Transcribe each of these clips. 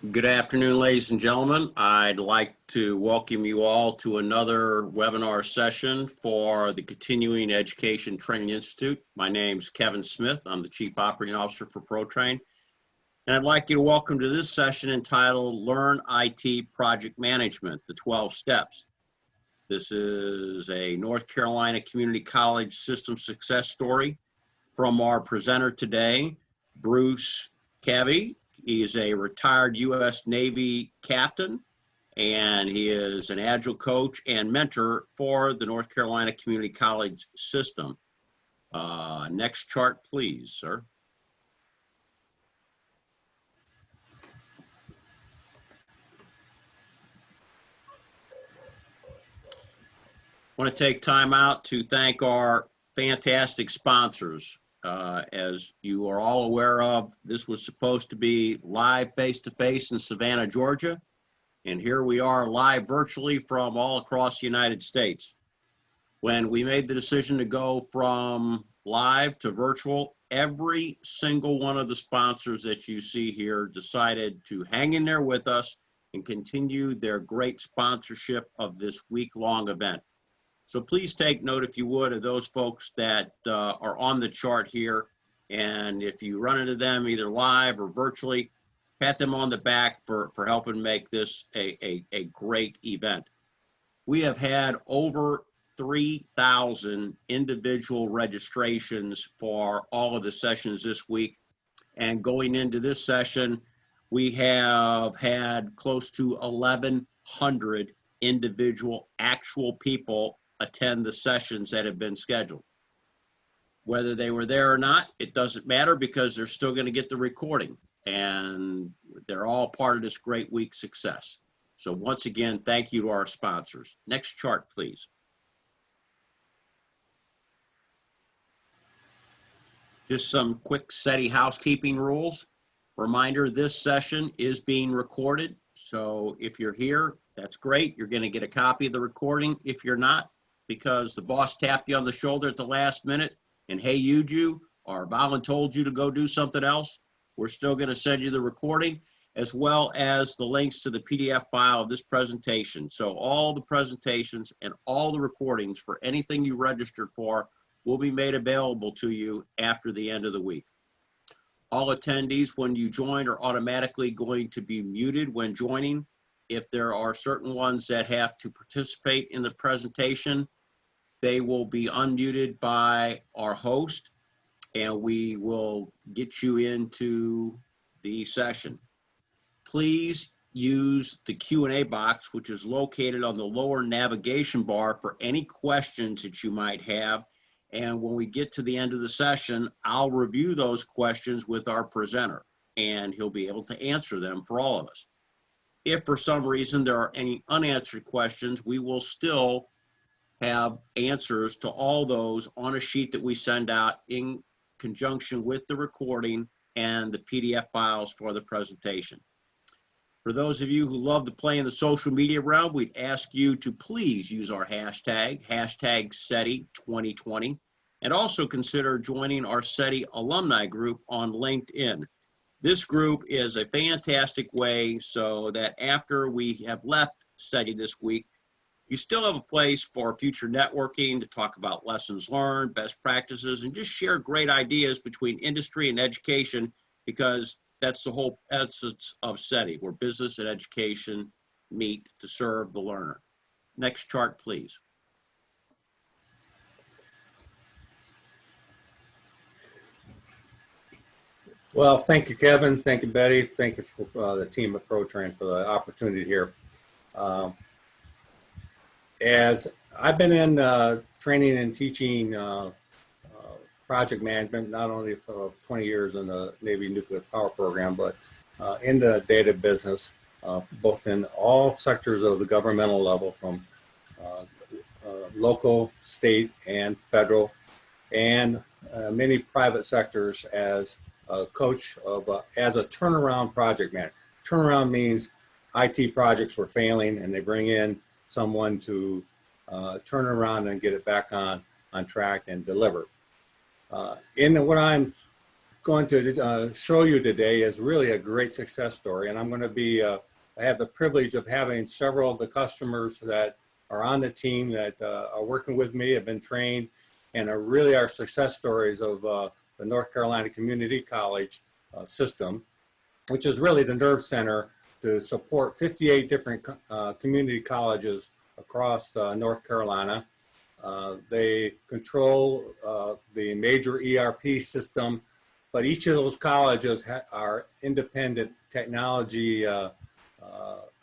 Good afternoon, ladies and gentlemen. I'd like to welcome you all to another webinar session for the Continuing Education Training Institute. My name's Kevin Smith. I'm the Chief Operating Officer for ProTrain. And I'd like you to welcome to this session entitled Learn IT Project Management, the 12 Steps. This is a North Carolina Community College system success story from our presenter today, Bruce Cavey. He is a retired U.S. Navy captain, and he is an Agile coach and mentor for the North Carolina Community College system. Next chart, please, sir. I want to take time out to thank our fantastic sponsors. As you are all aware of, this was supposed to be live face-to-face in Savannah, Georgia, and here we are live virtually from all across the United States. When we made the decision to go from live to virtual, every single one of the sponsors that you see here decided to hang in there with us and continue their great sponsorship of this week-long event. So please take note, if you would, of those folks that are on the chart here. And if you run into them either live or virtually, pat them on the back for helping make this a great event. We have had over 3,000 individual registrations for all of the sessions this week. And going into this session, we have had close to 1,100 individual actual people attend the sessions that have been scheduled. Whether they were there or not, it doesn't matter because they're still going to get the recording, and they're all part of this great week's success. So once again, thank you to our sponsors. Next chart, please. Just some quick CETI housekeeping rules. Reminder, this session is being recorded. So if you're here, that's great. You're going to get a copy of the recording. If you're not, because the boss tapped you on the shoulder at the last minute and hey-you'd you or voluntold you to go do something else, we're still going to send you the recording as well as the links to the PDF file of this presentation. So all the presentations and all the recordings for anything you registered for will be made available to you after the end of the week. All attendees, when you join, are automatically going to be muted when joining. If there are certain ones that have to participate in the presentation, they will be unmuted by our host, and we will get you into the session. Please use the Q&A box, which is located on the lower navigation bar, for any questions that you might have. And when we get to the end of the session, I'll review those questions with our presenter, and he'll be able to answer them for all of us. If for some reason there are any unanswered questions, we will still have answers to all those on a sheet that we send out in conjunction with the recording and the PDF files for the presentation. For those of you who love to play in the social media realm, we'd ask you to please use our hashtag CETI2020, and also consider joining our CETI alumni group on LinkedIn. This group is a fantastic way so that after we have left CETI this week, you still have a place for future networking to talk about lessons learned, best practices, and just share great ideas between industry and education, because that's the whole essence of CETI, where business and education meet to serve the learner. Next chart, please. Well, thank you, Kevin. Thank you, Betty. Thank you for the team at ProTrain for the opportunity here. As I've been in training and teaching project management, not only for 20 years in the Navy nuclear power program, but in the data business, both in all sectors of the governmental level, from local, state, and federal, and many private sectors as a coach of, as a turnaround project manager. Turnaround means IT projects were failing and they bring in someone to turn around and get it back on track and deliver. In what I'm going to show you today is really a great success story. And I'm going to be, I have the privilege of having several of the customers that are on the team that are working with me, have been trained, and are really our success stories of the North Carolina Community College system, which is really the nerve center to support 58 different community colleges across North Carolina. They control the major ERP system, but each of those colleges are independent technology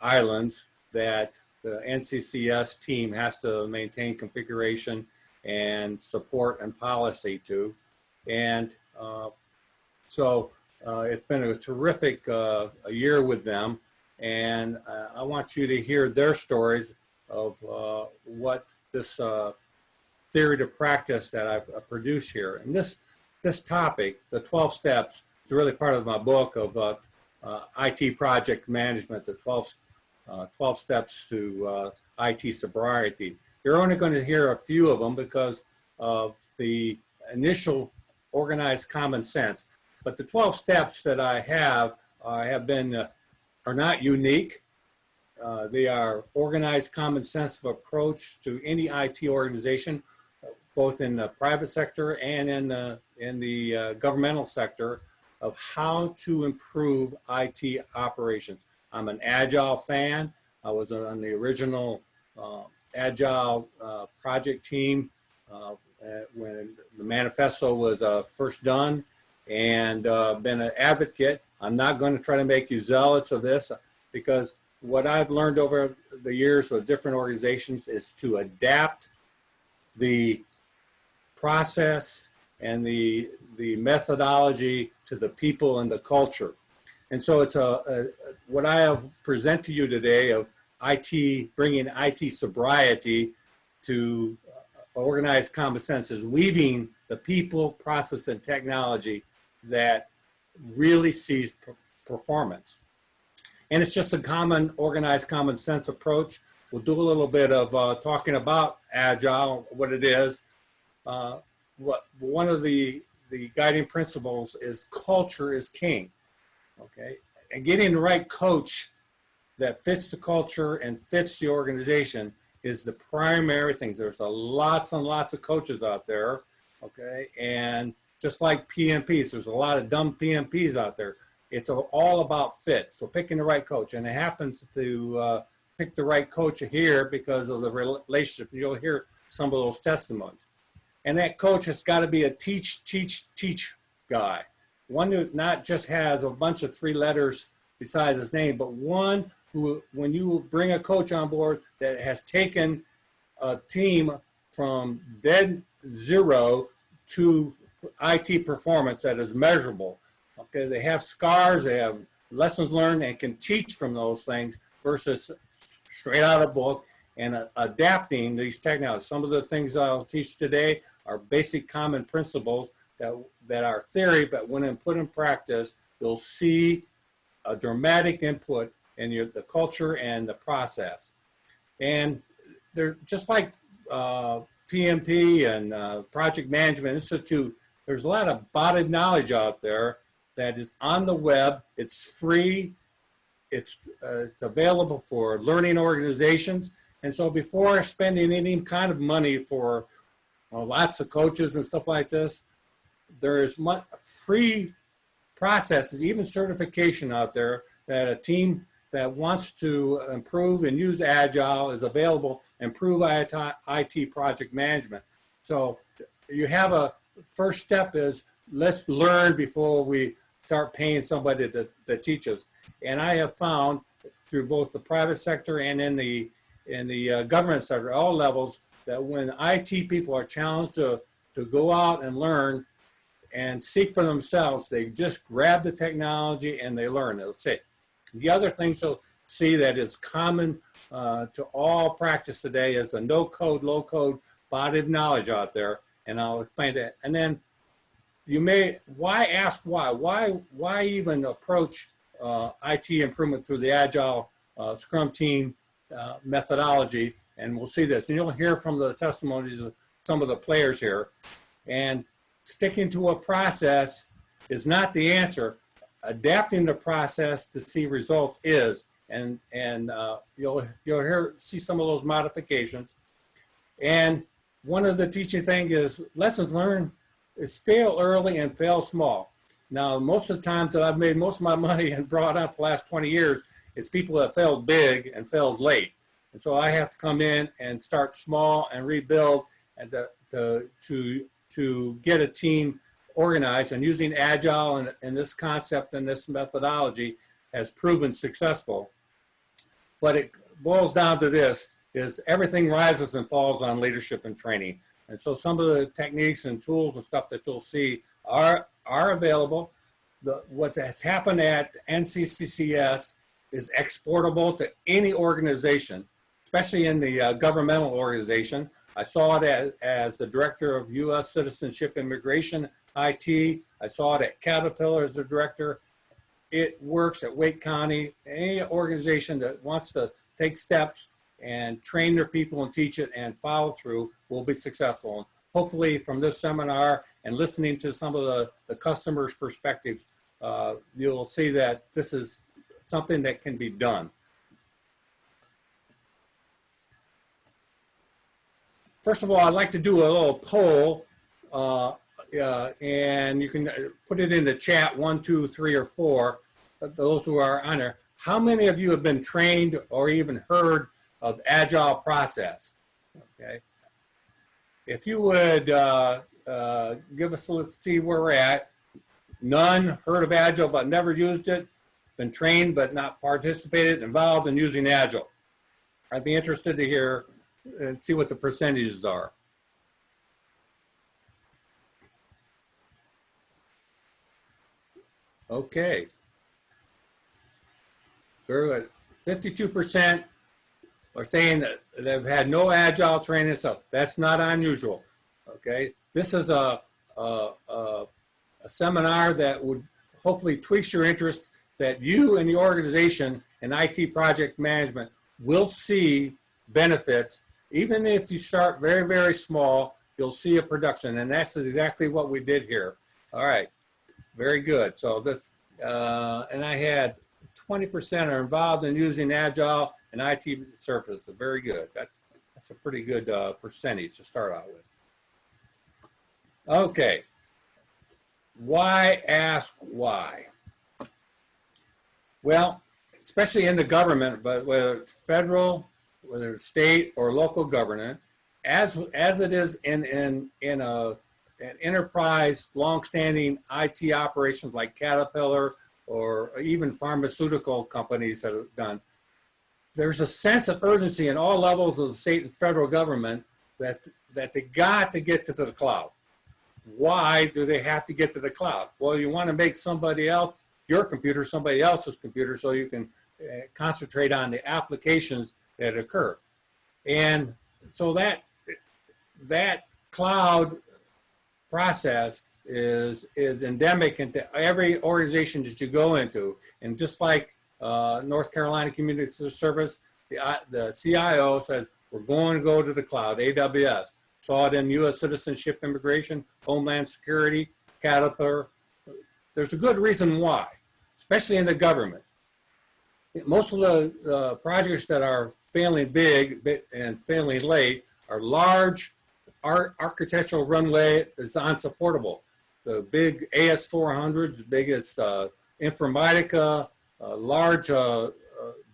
islands that the NCCCS team has to maintain configuration and support and policy to. And so it's been a terrific a year with them. And I want you to hear their stories of what this theory to practice that I've produced here. And this topic, the 12 steps, is really part of my book of IT project management, the 12 steps to IT sobriety. You're only going to hear a few of them because of the initial organized common sense. But the 12 steps that I have been are not unique. They are organized common sense of approach to any IT organization, both in the private sector and in the governmental sector, of how to improve IT operations. I'm an Agile fan. I was on the original Agile project team when the manifesto was first done, and been an advocate. I'm not going to try to make you zealots of this, because what I've learned over the years with different organizations is to adapt the process and the methodology to the people and the culture. And so it's what I have present to you today of IT, bringing IT sobriety to organized common sense, is weaving the people, process, and technology that really sees performance. And it's just a common, organized common sense approach. We'll do a little bit of talking about Agile, what it is. One of the guiding principles is culture is king, okay? And getting the right coach that fits the culture and fits the organization is the primary thing. There's lots and lots of coaches out there, okay? And just like PMPs, there's a lot of dumb PMPs out there. It's all about fit. So picking the right coach, and it happens to pick the right coach here because of the relationship. You'll hear some of those testimonies. And that coach has got to be a teach guy. One who not just has a bunch of 3 letters besides his name, but one who, when you bring a coach on board that has taken a team from dead zero to IT performance that is measurable. Okay, they have scars, they have lessons learned, and can teach from those things versus straight out of book and adapting these technologies. Some of the things I'll teach today are basic common principles that are theory, but when put in practice, you'll see a dramatic input in the culture and the process. And they're just like PMP and Project Management Institute. There's a lot of botted knowledge out there that is on the web. It's free. It's available for learning organizations. And so before spending any kind of money for lots of coaches and stuff like this, there's free processes, even certification out there, that a team that wants to improve and use Agile is available, improve IT project management. So you have a first step is let's learn before we start paying somebody to teach us. And I have found through both the private sector and in the government sector, all levels, that when IT people are challenged to go out and learn and seek for themselves, they just grab the technology and they learn. That's it. The other thing you'll see that is common to all practice today is the no-code, low-code bodied knowledge out there, and I'll explain that. And then you may, why ask why? Why even approach IT improvement through the Agile Scrum team methodology? And we'll see this. And you'll hear from the testimonies of some of the players here. And sticking to a process is not the answer. Adapting the process to see results is, and you'll see some of those modifications. And one of the teaching thing is lessons learned is fail early and fail small. Now, most of the times that I've made most of my money and brought up the last 20 years is people that failed big and failed late. And so I have to come in and start small and rebuild and to get a team organized, and using Agile and this concept and this methodology has proven successful. But it boils down to this, is everything rises and falls on leadership and training. And so some of the techniques and tools and stuff that you'll see are available. What has happened at NCCCS is exportable to any organization, especially in the governmental organization. I saw it as the director of U.S. Citizenship Immigration, IT. I saw it at Caterpillar as the director. It works at Wake County. Any organization that wants to take steps and train their people and teach it and follow through will be successful. And hopefully from this seminar and listening to some of the customers' perspectives, you'll see that this is something that can be done. First of all, I'd like to do a little poll, and you can put it in the chat, 1, 2, 3, or 4, those who are on there. How many of you have been trained or even heard of Agile process? Okay. If you would give us, let's see where we're at. None, heard of Agile but never used it, been trained but not participated, involved in using Agile. I'd be interested to hear and see what the percentages are. Okay. Very good. 52% are saying that they've had no Agile training itself. That's not unusual. Okay. This is a seminar that would hopefully tweaks your interest, that you and the organization and IT project management will see benefits. Even if you start very, very small, you'll see a production, and that's exactly what we did here. All right, very good. So that's, and I had 20% are involved in using Agile and IT services. Very good. That's a pretty good percentage to start out with. Okay, why ask why? Well, especially in the government, but whether it's federal, whether it's state or local government, as it is in an enterprise, longstanding IT operations like Caterpillar or even pharmaceutical companies that have done, there's a sense of urgency in all levels of the state and federal government that they got to get to the cloud. Why do they have to get to the cloud? Well, you want to make somebody else, your computer, somebody else's computer, so you can concentrate on the applications that occur. And so that cloud process is endemic into every organization that you go into. And just like North Carolina Community Service, the CIO says, we're going to go to the cloud, AWS. Saw it in U.S. Citizenship Immigration, Homeland Security, Caterpillar. There's a good reason why, especially in the government. Most of the projects that are failing big and failing late are large. Architectural runway is unsupportable. The big AS400s, the biggest Informatica, large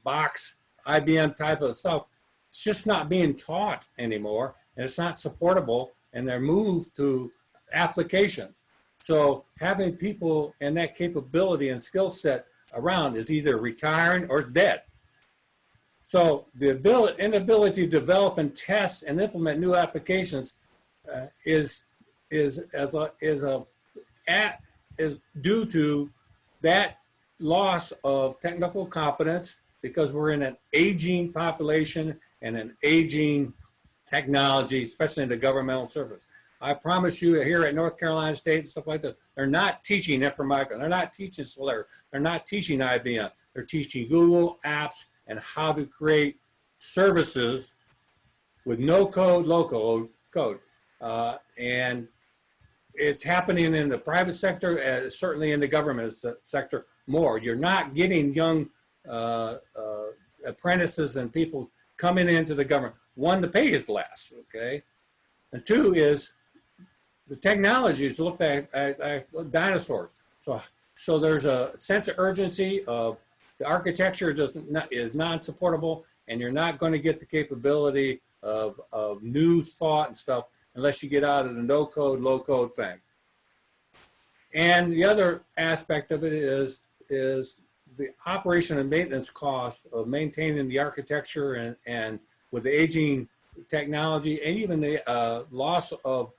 box, IBM type of stuff, it's just not being taught anymore, and it's not supportable, and they're moved to applications. So having people and that capability and skill set around is either retiring or dead. So the inability to develop and test and implement new applications is due to that loss of technical competence, because we're in an aging population and an aging technology, especially in the governmental service. I promise you, here at North Carolina State and stuff like that, they're not teaching Informatica, they're not teaching Solaris, they're not teaching IBM, they're teaching Google apps and how to create services with no code, low code, and it's happening in the private sector, certainly in the government sector more. You're not getting young apprentices and people coming into the government. One, the pay is less, okay? And two is the technologies look at dinosaurs. So there's a sense of urgency of the architecture is non-supportable, and you're not going to get the capability of new thought and stuff unless you get out of the no-code, low-code thing. And the other aspect of it is the operation and maintenance cost of maintaining the architecture and with the aging technology and even the loss of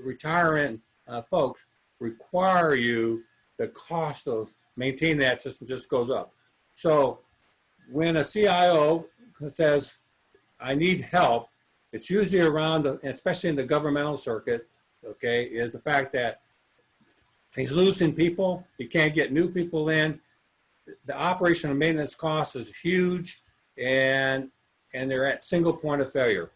retiring folks require the cost of maintaining that system just goes up. So when a CIO says, I need help, it's usually around, especially in the governmental circuit, okay, is the fact that he's losing people, he can't get new people in, the operation and maintenance cost is huge, and they're at single point of failure.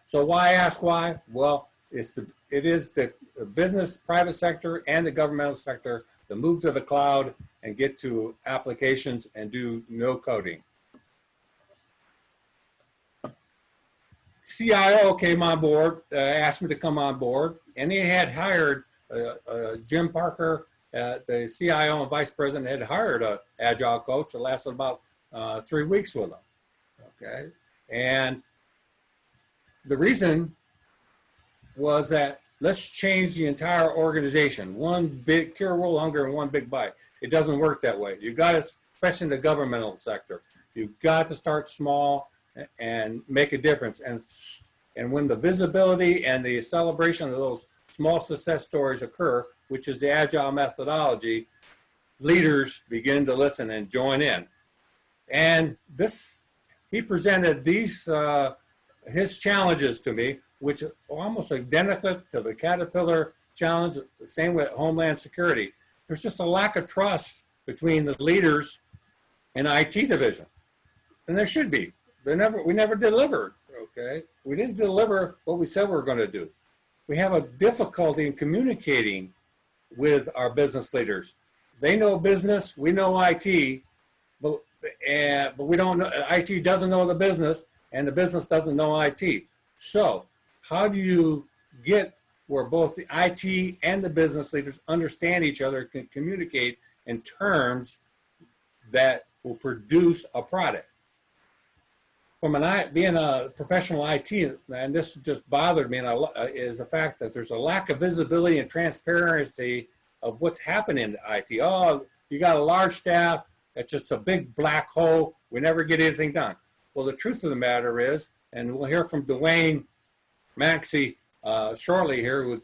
So why ask why? Well, it is the business, private sector, and the governmental sector to move to the cloud and get to applications and do no coding. CIO came on board, asked me to come on board, and he had hired Jim Parker, the CIO and vice president, had hired an agile coach that lasted about 3 weeks with him. Okay, and the reason was that let's change the entire organization. One big cure world hunger and one big bite. It doesn't work that way. You got to, especially in the governmental sector, you've got to start small and make a difference. And when the visibility and the celebration of those small success stories occur, which is the agile methodology, leaders begin to listen and join in. And he presented his challenges to me, which are almost identical to the Caterpillar challenge, the same with Homeland Security. There's just a lack of trust between the leaders and IT division. And there should be. We never delivered, okay? We didn't deliver what we said we were going to do. We have a difficulty in communicating with our business leaders. They know business, we know IT, but we don't know, IT doesn't know the business, and the business doesn't know IT. So how do you get where both the IT and the business leaders understand each other, can communicate in terms that will produce a product? From being a professional IT, and this just bothered me, is the fact that there's a lack of visibility and transparency of what's happening in IT. Oh, you got a large staff, it's just a big black hole, we never get anything done. Well, the truth of the matter is, and we'll hear from Dwayne Maxey shortly here,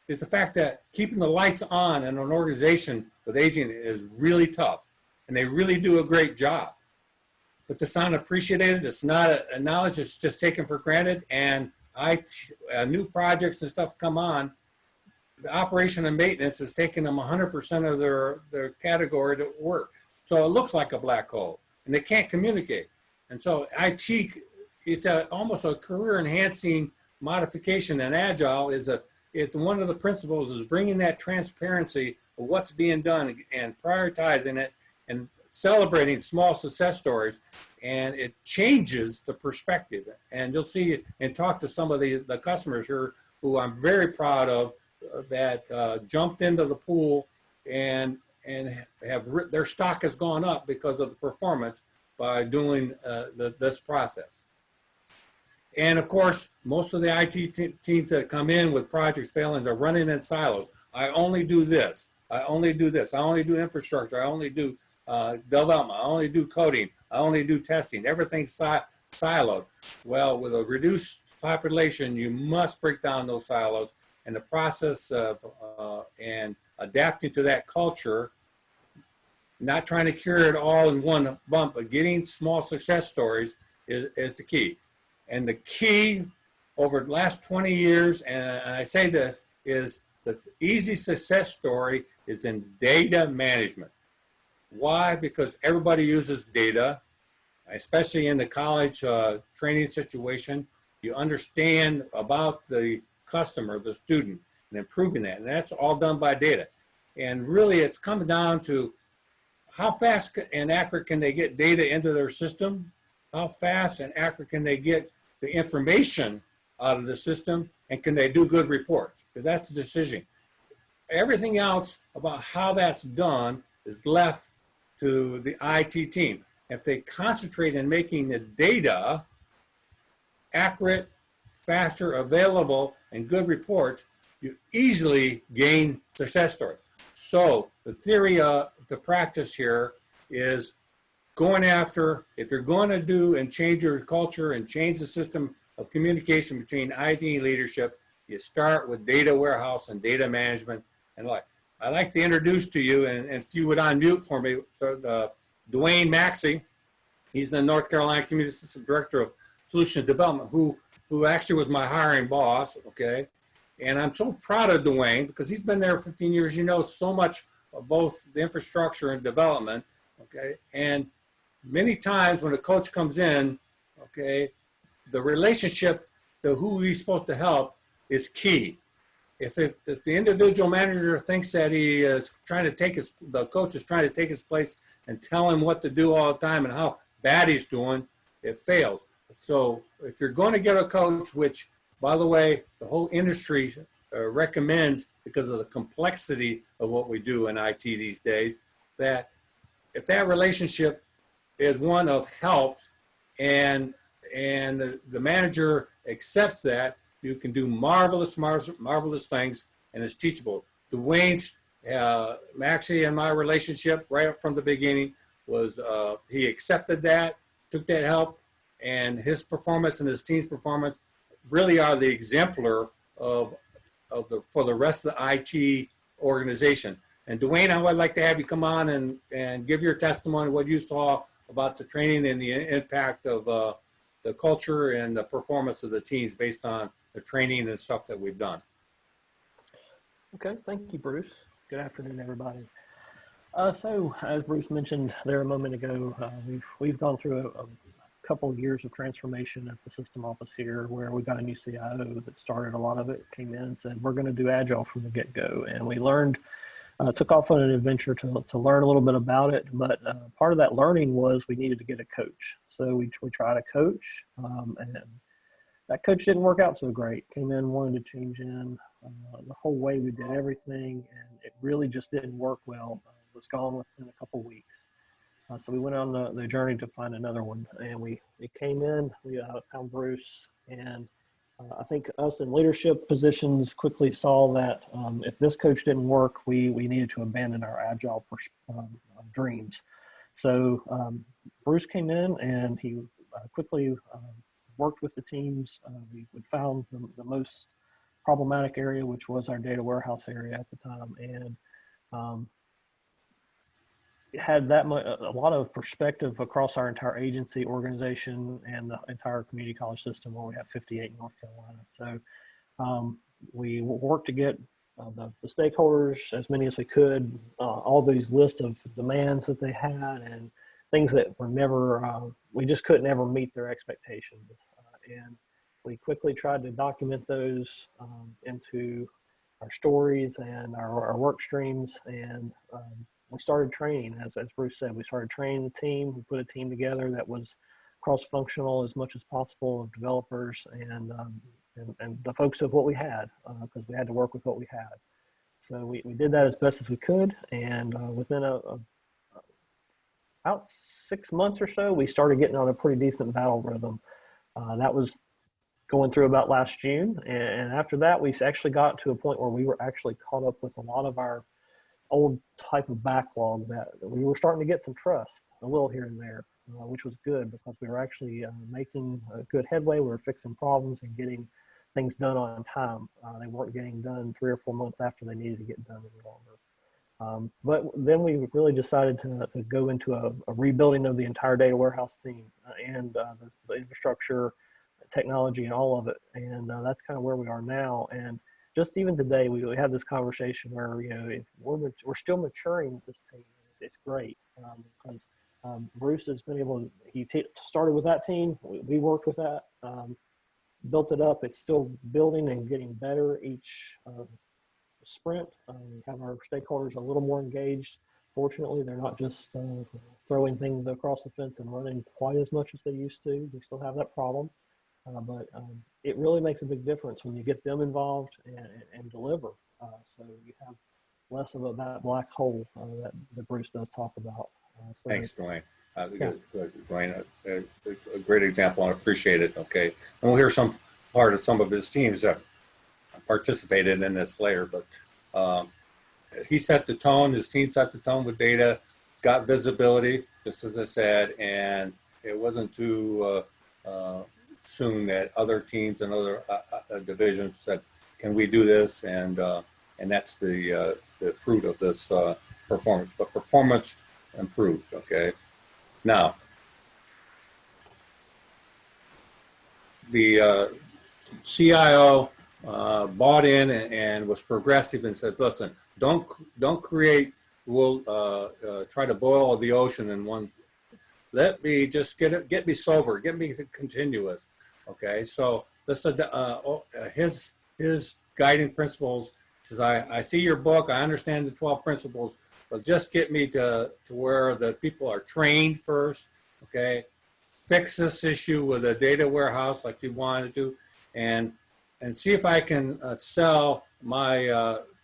is the fact that keeping the lights on in an organization with aging is really tough, and they really do a great job. But it's not appreciated, it's not a knowledge, it's just taken for granted, and new projects and stuff come on, the operation and maintenance is taking them 100% of their category to work. So it looks like a black hole, and they can't communicate. And so IT, it's almost a career-enhancing modification, and Agile one of the principles is bringing that transparency of what's being done and prioritizing it and celebrating small success stories, and it changes the perspective. And you'll see and talk to some of the customers here who I'm very proud of that jumped into the pool and their stock has gone up because of the performance by doing this process. And of course, most of the IT teams that come in with projects failing, they're running in silos. I only do this. I only do this. I only do infrastructure. I only do development. I only do coding. I only do testing. Everything's siloed. Well, with a reduced population, you must break down those silos. And the process of and adapting to that culture, not trying to cure it all in one bump, but getting small success stories is the key. And the key over the last 20 years, and I say this, is the easy success story is in data management. Why? Because everybody uses data, especially in the college training situation. You understand about the customer, the student, and improving that. And that's all done by data. And really, it's coming down to how fast and accurate can they get data into their system? How fast and accurate can they get the information out of the system? And can they do good reports? Because that's the decision. Everything else about how that's done is left to the IT team. If they concentrate in making the data accurate, faster, available, and good reports, you easily gain success story. So the theory the practice here is going after, if you're going to do and change your culture and change the system of communication between IT leadership, you start with data warehouse and data management. And like, I'd like to introduce to you, and if you would unmute for me, so Dwayne Maxey. He's the North Carolina Community Assistant Director of Solutions Development, who actually was my hiring boss, okay? And I'm so proud of Dwayne because he's been there 15 years. You know so much of both the infrastructure and development, okay? And many times when a coach comes in, okay, the relationship to who he's supposed to help is key. If the individual manager thinks that he is trying to take the coach is trying to take his place and tell him what to do all the time and how bad he's doing, it fails. So if you're going to get a coach, which, by the way, the whole industry recommends because of the complexity of what we do in IT these days, that if that relationship is one of help and the manager accepts that, you can do marvelous things, and it's teachable. Dwayne's, Maxie and my relationship right up from the beginning was he accepted that, took that help, and his performance and his team's performance really are the exemplar for the rest of the IT organization. And Dwayne, I would like to have you come on and give your testimony, what you saw about the training and the impact of the culture and the performance of the teams based on the training and stuff that we've done. Okay, thank you, Bruce. Good afternoon, everybody. So, as Bruce mentioned there a moment ago, we've gone through a couple of years of transformation at the system office here, where we got a new CIO that started a lot of it, came in and said, we're going to do Agile from the get-go. And we learned, took off on an adventure to learn a little bit about it. But part of that learning was we needed to get a coach. So we tried a coach, and that coach didn't work out so great. Came in, wanted to change in the whole way we did everything, and it really just didn't work well. Was gone within a couple weeks. So we went on the journey to find another one, and we came in, we found Bruce, and I think us in leadership positions quickly saw that if this coach didn't work, we needed to abandon our Agile dreams. So Bruce came in, and he quickly worked with the teams. We found the most problematic area, which was our data warehouse area at the time, and had a lot of perspective across our entire agency organization and the entire community college system, where we have 58 in North Carolina. So we worked to get the stakeholders, as many as we could, all these lists of demands that they had and things that were never, we just couldn't ever meet their expectations. And we quickly tried to document those into our stories and our work streams, and we started training. As Bruce said, we started training the team. We put a team together that was cross-functional as much as possible, of developers and the folks of what we had, because we had to work with what we had. So we did that as best as we could, and within about 6 months or so, we started getting on a pretty decent battle rhythm. That was going through about last June, and after that, we actually got to a point where we were actually caught up with a lot of our old type of backlog, that we were starting to get some trust, a little here and there, which was good because we were actually making good headway. We were fixing problems and getting things done on time. They weren't getting done 3 or 4 months after they needed to get done any longer. But then we really decided to go into a rebuilding of the entire data warehouse team and the infrastructure, technology, and all of it. And that's kind of where we are now. And just even today, we had this conversation where, you know, if we're still maturing this team. It's great because Bruce has been able to, he started with that team. We worked with that, built it up. It's still building and getting better each sprint. We have our stakeholders a little more engaged. Fortunately, they're not just throwing things across the fence and running quite as much as they used to. We still have that problem, but it really makes a big difference when you get them involved and deliver. So you have less of that black hole that Bruce does talk about. Thanks, Dwayne. Yeah. Dwayne, a great example. I appreciate it. Okay, and we'll hear some part of some of his teams that participated in this later, but he set the tone. His team set the tone with data, got visibility, just as I said, and it wasn't too soon that other teams and other divisions said, "Can we do this?" And that's the fruit of this performance. But performance improved. Okay, now the CIO bought in and was progressive and said, "Listen, don't create. We'll try to boil the ocean in one. Let me just get me sober, get me continuous." Okay, so this his guiding principles says, I see your book, I understand the 12 principles, but just get me to where the people are trained first. Okay, fix this issue with a data warehouse like you wanted to, and see if I can sell my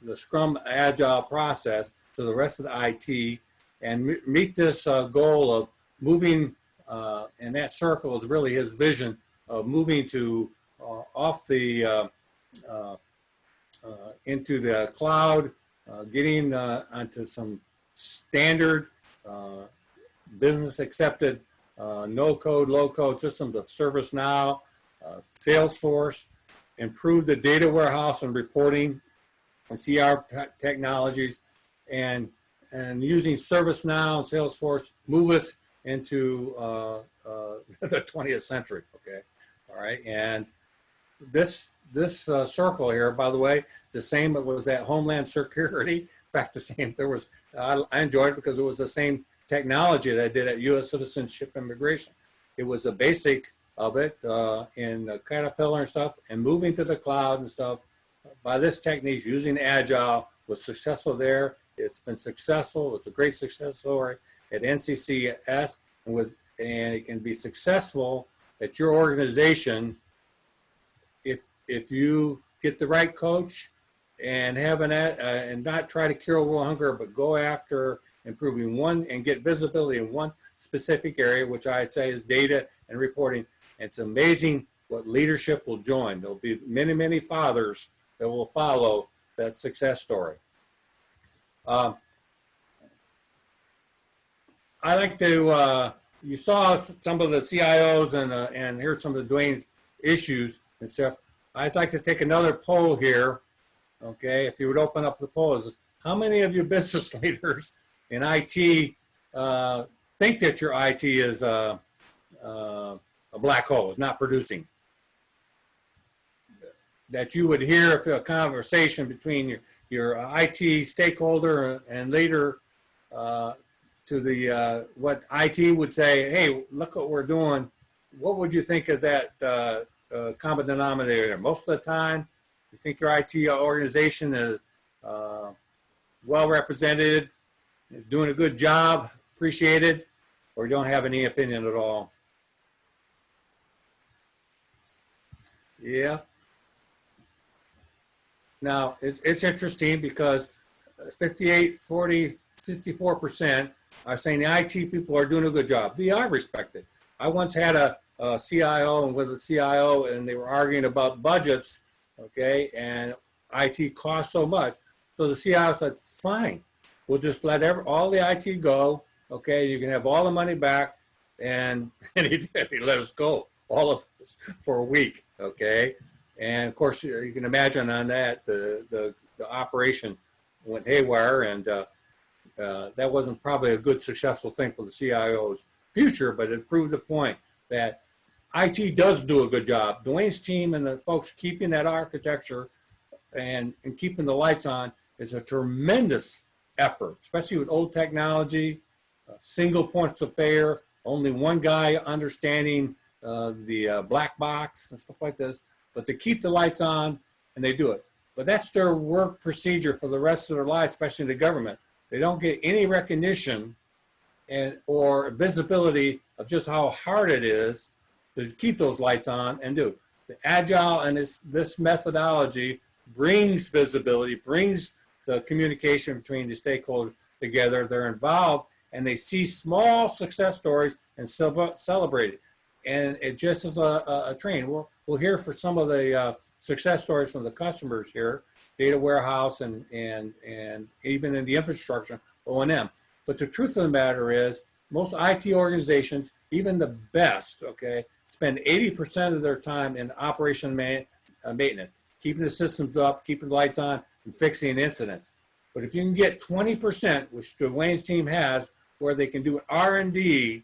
the Scrum Agile process to the rest of the IT and meet this goal of moving, and that circle is really his vision of moving to off the into the cloud, getting onto some standard business accepted no code, low code systems of ServiceNow, Salesforce, improve the data warehouse and reporting and CR technologies, and using ServiceNow and Salesforce move us into the 20th century. Okay, all right, and this circle here, by the way, it's the same. It was at Homeland Security. In fact, the same. There was I enjoyed it because it was the same technology that I did at U.S. Citizenship Immigration. It was a basic of it in Caterpillar and stuff, and moving to the cloud and stuff by this technique using Agile was successful there. It's been successful. It's a great success story at NCCCS, and it can be successful at your organization if you get the right coach and have and not try to cure world hunger, but go after improving one and get visibility in one specific area, which I'd say is data and reporting. And it's amazing what leadership will join. There'll be many, many fathers that will follow that success story. I like to, you saw some of the CIOs and here's some of Dwayne's issues and stuff. I'd like to take another poll here. Okay, if you would open up the poll, is how many of you business leaders in IT think that your IT is a black hole, is not producing? That you would hear if a conversation between your IT stakeholder and leader to the what IT would say, hey, look what we're doing. What would you think of that common denominator? Most of the time, you think your IT organization is well represented, is doing a good job, appreciated, or you don't have any opinion at all? Yeah. Now, it's interesting because 58, 40, 54% are saying the IT people are doing a good job. They are respected. I once had a CIO and with a CIO, and they were arguing about budgets, okay, and IT costs so much. So the CIO said, fine, we'll just let all the IT go, okay, you can have all the money back, and he let us go, all of us, for a week, okay? And of course, you can imagine on that, the operation went haywire, and that wasn't probably a good, successful thing for the CIO's future, but it proved the point that IT does do a good job. Dwayne's team and the folks keeping that architecture and keeping the lights on is a tremendous effort, especially with old technology, single points of failure, only one guy understanding the black box and stuff like this. But they keep the lights on, and they do it. but that's their work procedure for the rest of their life, especially the government. They don't get any recognition or visibility of just how hard it is to keep those lights on and do. The Agile and this methodology brings visibility, brings the communication between the stakeholders together. They're involved and they see small success stories and celebrate it. And it just is a train. We'll hear for some of the success stories from the customers here, data warehouse and even in the infrastructure, O&M. But the truth of the matter is, most IT organizations, even the best, okay, spend 80% of their time in operation maintenance, keeping the systems up, keeping the lights on, and fixing incidents. But if you can get 20%, which Dwayne's team has, where they can do R&D,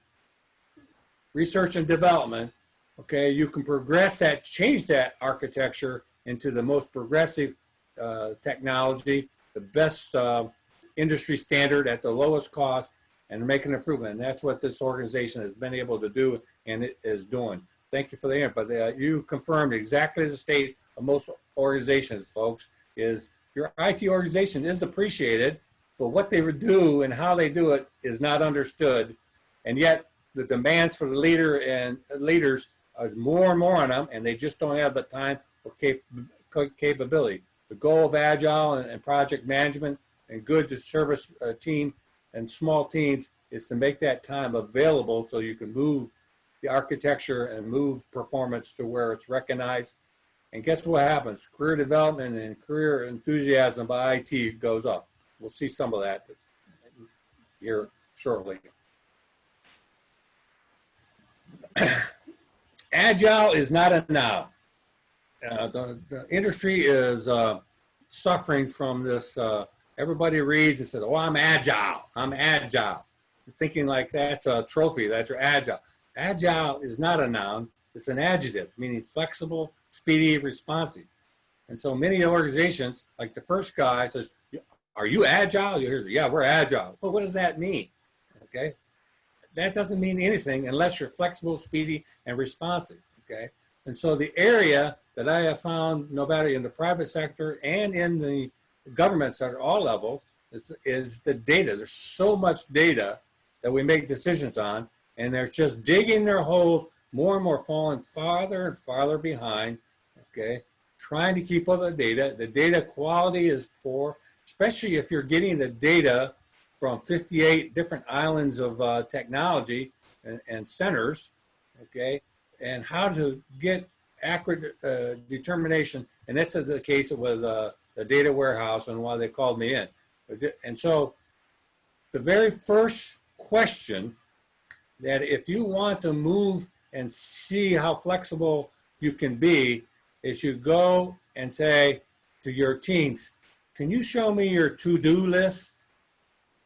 research and development, okay, you can progress that, change that architecture into the most progressive technology, the best industry standard at the lowest cost, and make an improvement. And that's what this organization has been able to do, and it is doing. Thank you for the input. You confirmed exactly the state of most organizations, folks, is your IT organization is appreciated, but what they would do and how they do it is not understood. And yet the demands for the leader and leaders are more and more on them, and they just don't have the time or capability. The goal of Agile and project management and good to service team and small teams is to make that time available so you can move the architecture and move performance to where it's recognized. And guess what happens? Career development and career enthusiasm by IT goes up. We'll see some of that here shortly. Agile is not a noun. The industry is suffering from this. Everybody reads and says, oh, I'm agile. I'm agile. Thinking like that's a trophy, that you're agile. Agile is not a noun. It's an adjective, meaning flexible, speedy, responsive. And so many organizations, like the first guy says, are you agile? You hear, yeah, we're agile. Well, what does that mean? Okay. That doesn't mean anything unless you're flexible, speedy, and responsive. Okay. And so the area that I have found, no matter in the private sector and in the government sector, all levels, is the data. There's so much data that we make decisions on, and they're just digging their holes more and more, falling farther and farther behind, okay, trying to keep up with the data. The data quality is poor, especially if you're getting the data from 58 different islands of technology and centers, okay, and how to get accurate determination. And that's the case with the data warehouse and why they called me in. And so the very first question that if you want to move and see how flexible you can be is you go and say to your teams, can you show me your to-do list?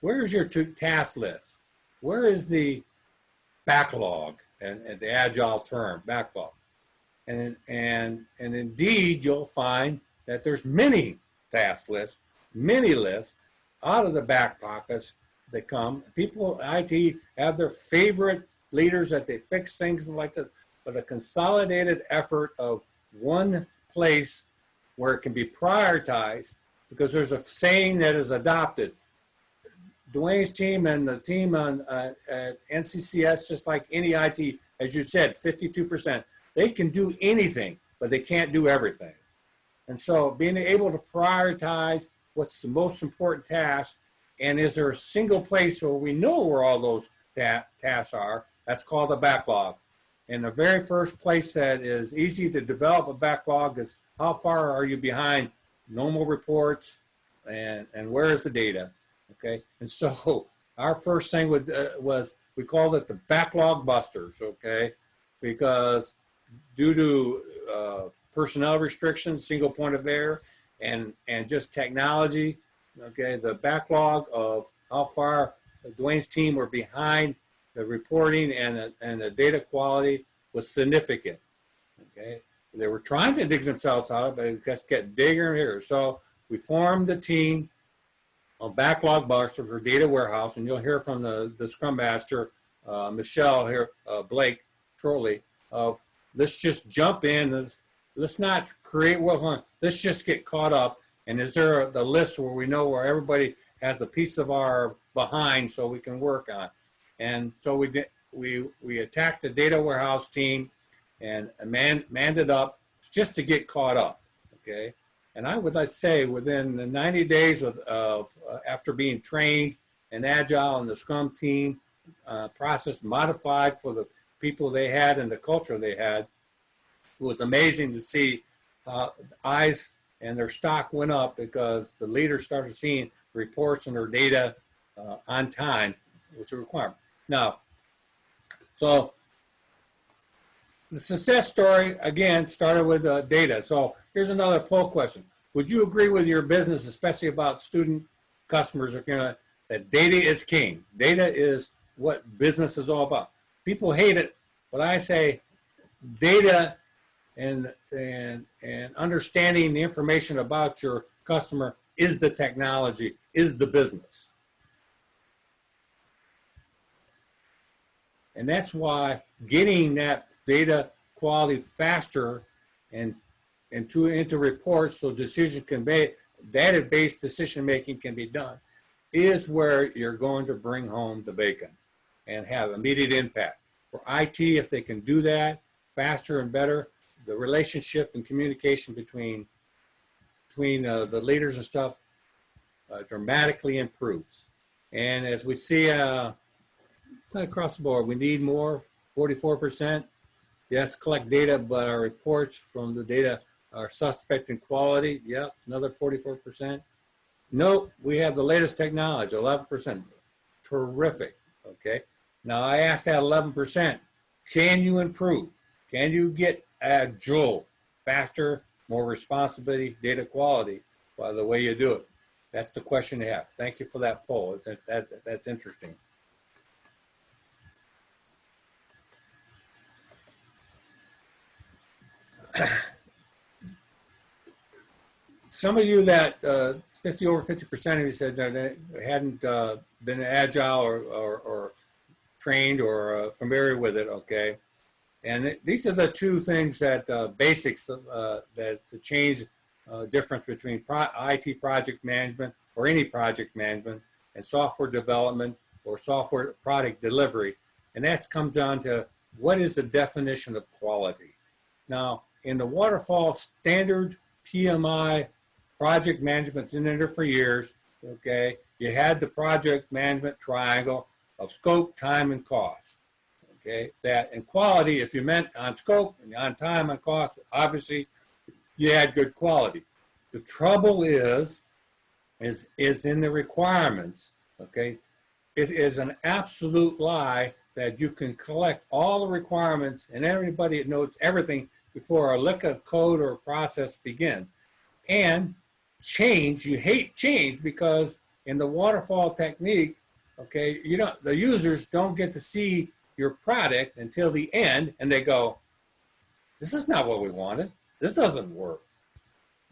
Where's your task list? Where is the backlog, and the agile term, backlog? And indeed, you'll find that there's many task lists, many lists out of the back pockets that come. People, IT, have their favorite leaders that they fix things like that, but a consolidated effort of one place where it can be prioritized, because there's a saying that is adopted. Dwayne's team and the team on at NCCCS, just like any IT, as you said, 52%, they can do anything, but they can't do everything. And so being able to prioritize what's the most important task, and is there a single place where we know where all those tasks are, that's called a backlog. And the very first place that is easy to develop a backlog is how far are you behind normal reports and where is the data, okay? And so our first thing was we called it the backlog busters, okay? Because due to personnel restrictions, single point of error, and just technology, okay, the backlog of how far Dwayne's team were behind the reporting and the data quality was significant, okay? They were trying to dig themselves out, but it just kept digging here. So we formed a team of backlog busters for data warehouse, and you'll hear from the Scrum Master, Michelle here, Blake, shortly, of let's just jump in, let's not create what, let's just get caught up And is there the list where we know where everybody has a piece of our behind so we can work on? And so we attacked the data warehouse team and manned it up just to get caught up, okay? And I would like to say within the 90 days of after being trained in Agile and the Scrum team process modified for the people they had and the culture they had, it was amazing to see eyes and their stock went up because the leaders started seeing reports and their data on time, was a requirement. Now, so the success story, again, started with data. So here's another poll question. Would you agree with your business, especially about student customers, if you're not, that data is king? Data is what business is all about. People hate it, but I say data and understanding the information about your customer is the technology, is the business. And that's why getting that data quality faster and into reports so decision can be, data-based decision making can be done, is where you're going to bring home the bacon and have immediate impact. For IT, if they can do that faster and better, the relationship and communication between the leaders and stuff dramatically improves. And as we see across the board, we need more, 44%. Yes, collect data, but our reports from the data are suspect in quality. Yep, another 44%. Nope, we have the latest technology, 11%. Terrific, okay? Now I asked that 11%, can you improve? Can you get agile, faster, more responsibility, data quality by the way you do it? That's the question to have. Thank you for that poll. That's interesting. Some of you that over 50% of you said that they hadn't been agile or trained or familiar with it, okay? And these are the two things that basics that to change difference between IT project management or any project management and software development or software product delivery. And that comes down to what is the definition of quality. Now, in the waterfall standard PMI project management, been in there for years, okay? You had the project management triangle of scope, time, and cost. Okay, that and quality, if you meant on scope and on time and cost, obviously you had good quality. The trouble is in the requirements, okay? It is an absolute lie that you can collect all the requirements and everybody knows everything before a lick of code or process begins. And change, you hate change because in the waterfall technique, okay, the users don't get to see your product until the end and they go, this is not what we wanted. This doesn't work,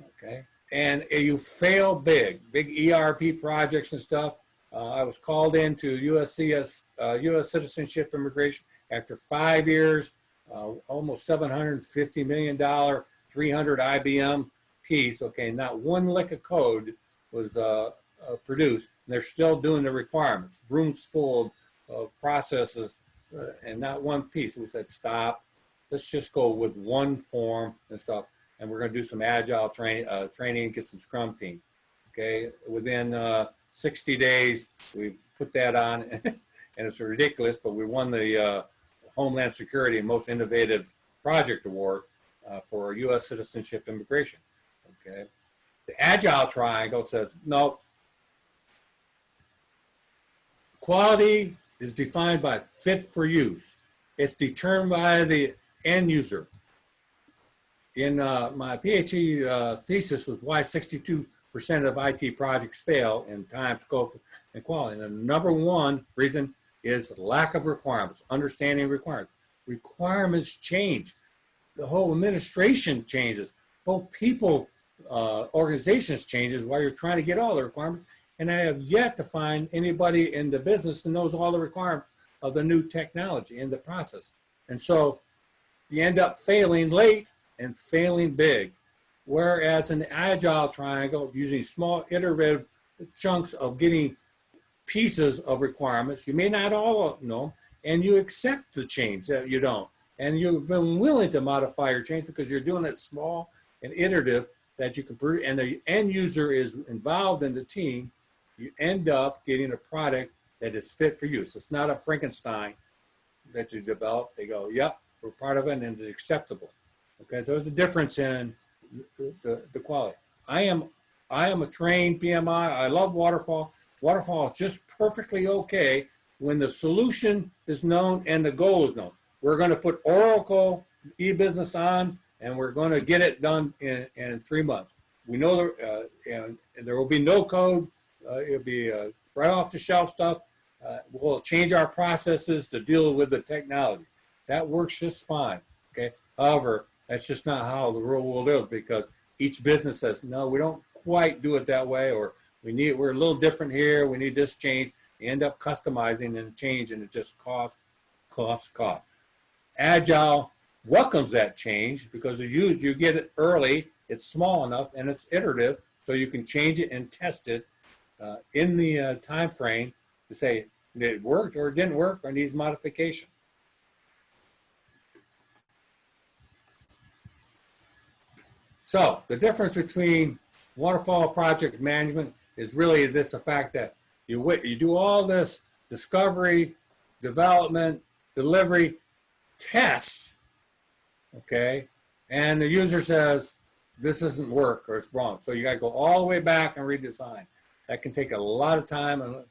okay? And you fail big ERP projects and stuff. I was called into USCS, U.S. Citizenship Immigration after 5 years, almost $750 million, 300 IBM piece, okay? Not one lick of code was produced. And they're still doing the requirements, rooms full of processes, and not one piece. We said, stop, let's just go with one form and stuff. And we're gonna do some agile training, get some Scrum team. Okay, within 60 days, we put that on and it's ridiculous, but we won the Homeland Security Most Innovative Project Award for U.S. Citizenship Immigration, okay? The Agile Triangle says, no, quality is defined by fit for use. It's determined by the end user. In my PhD thesis was why 62% of IT projects fail in time, scope, and quality. And the number one reason is lack of requirements, understanding requirements. Requirements change. The whole administration changes. Whole people, organizations changes while you're trying to get all the requirements. And I have yet to find anybody in the business that knows all the requirements of the new technology in the process. And so you end up failing late and failing big. Whereas an agile triangle, using small iterative chunks of getting pieces of requirements, you may not all know, and you accept the change that you don't. And you've been willing to modify your change because you're doing it small and iterative that you can produce, and the end user is involved in the team, you end up getting a product that is fit for use. It's not a Frankenstein that you develop. They go, yep, we're part of it, and it's acceptable. Okay, there's a difference in the quality. I am a trained PMI. I love waterfall. Waterfall is just perfectly okay when the solution is known and the goal is known. We're going to put Oracle e-business on, and we're going to get it done in 3 months. We know and there will be no code. It'll be right off the shelf stuff. We'll change our processes to deal with the technology. That works just fine. Okay. However, that's just not how the real world is, because each business says, no, we don't quite do it that way, or we're a little different here. We need this change. You end up customizing and change, and it just costs. Agile welcomes that change because you get it early, it's small enough, and it's iterative, so you can change it and test it in the time frame to say it worked or it didn't work or needs modification. So the difference between waterfall project management is really the fact that you do all this discovery, development, delivery, tests, okay, and the user says this doesn't work or it's wrong. So you got to go all the way back and redesign. That can take a lot of time.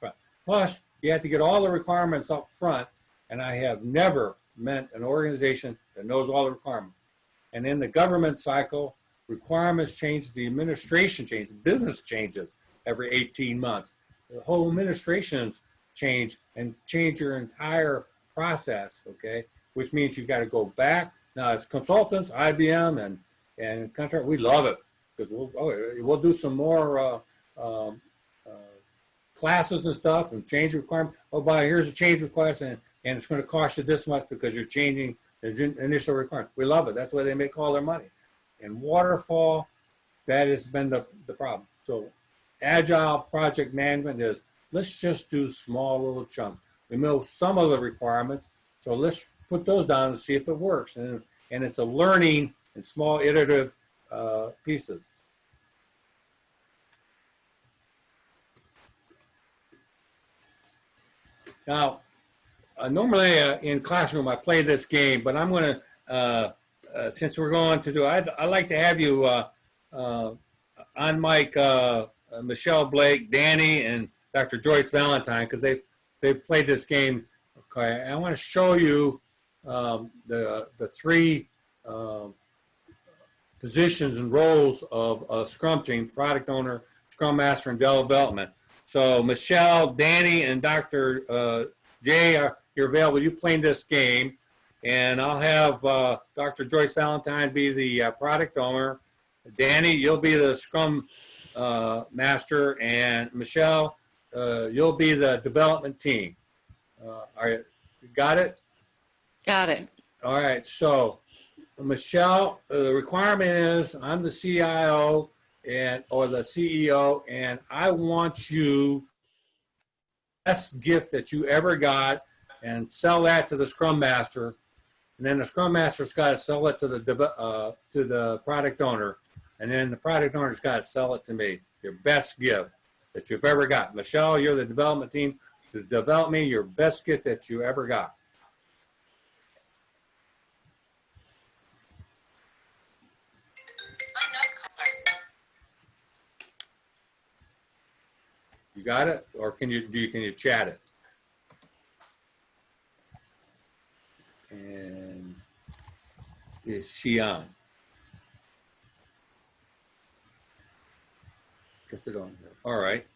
Plus, you have to get all the requirements up front, and I have never met an organization that knows all the requirements. And in the government cycle, requirements change, the administration changes, business changes every 18 months. The whole administrations change and change your entire process, okay? Which means you got to go back. Now, as consultants, IBM and contract, we love it because we'll do some more classes and stuff and change requirements. Oh, here's a change request, and it's going to cost you this much because you're changing the initial requirement. We love it. That's why they make all their money. And waterfall, that has been the problem. So agile project management is, let's just do small little chunks. We know some of the requirements, so let's put those down and see if it works. And it's a learning in small iterative pieces. Now, normally in classroom I play this game, but I'm going to, since we're going to do, I'd like to have you on mic, Michelle Blake, Danny, and Dr. Joyce Valentine, because they've played this game. Okay, I want to show you the three positions and roles of a Scrum team: product owner, Scrum master, and development. So Michelle, Danny, and Dr. Jay, you're available. You playing this game, and I'll have Dr. Joyce Valentine be the product owner. Danny, you'll be the Scrum master, and Michelle, you'll be the development team. You got it? Got it. All right. So, Michelle, the requirement is I'm the CIO or the CEO, and I want you best gift that you ever got, and sell that to the Scrum Master, and then the Scrum Master's got to sell it to the product owner, and then the product owner's got to sell it to me. Your best gift that you've ever got. Michelle, you're the development team. To develop me your best gift that you ever got. You got it, or can you chat it? And is she on? Guess it on. All right.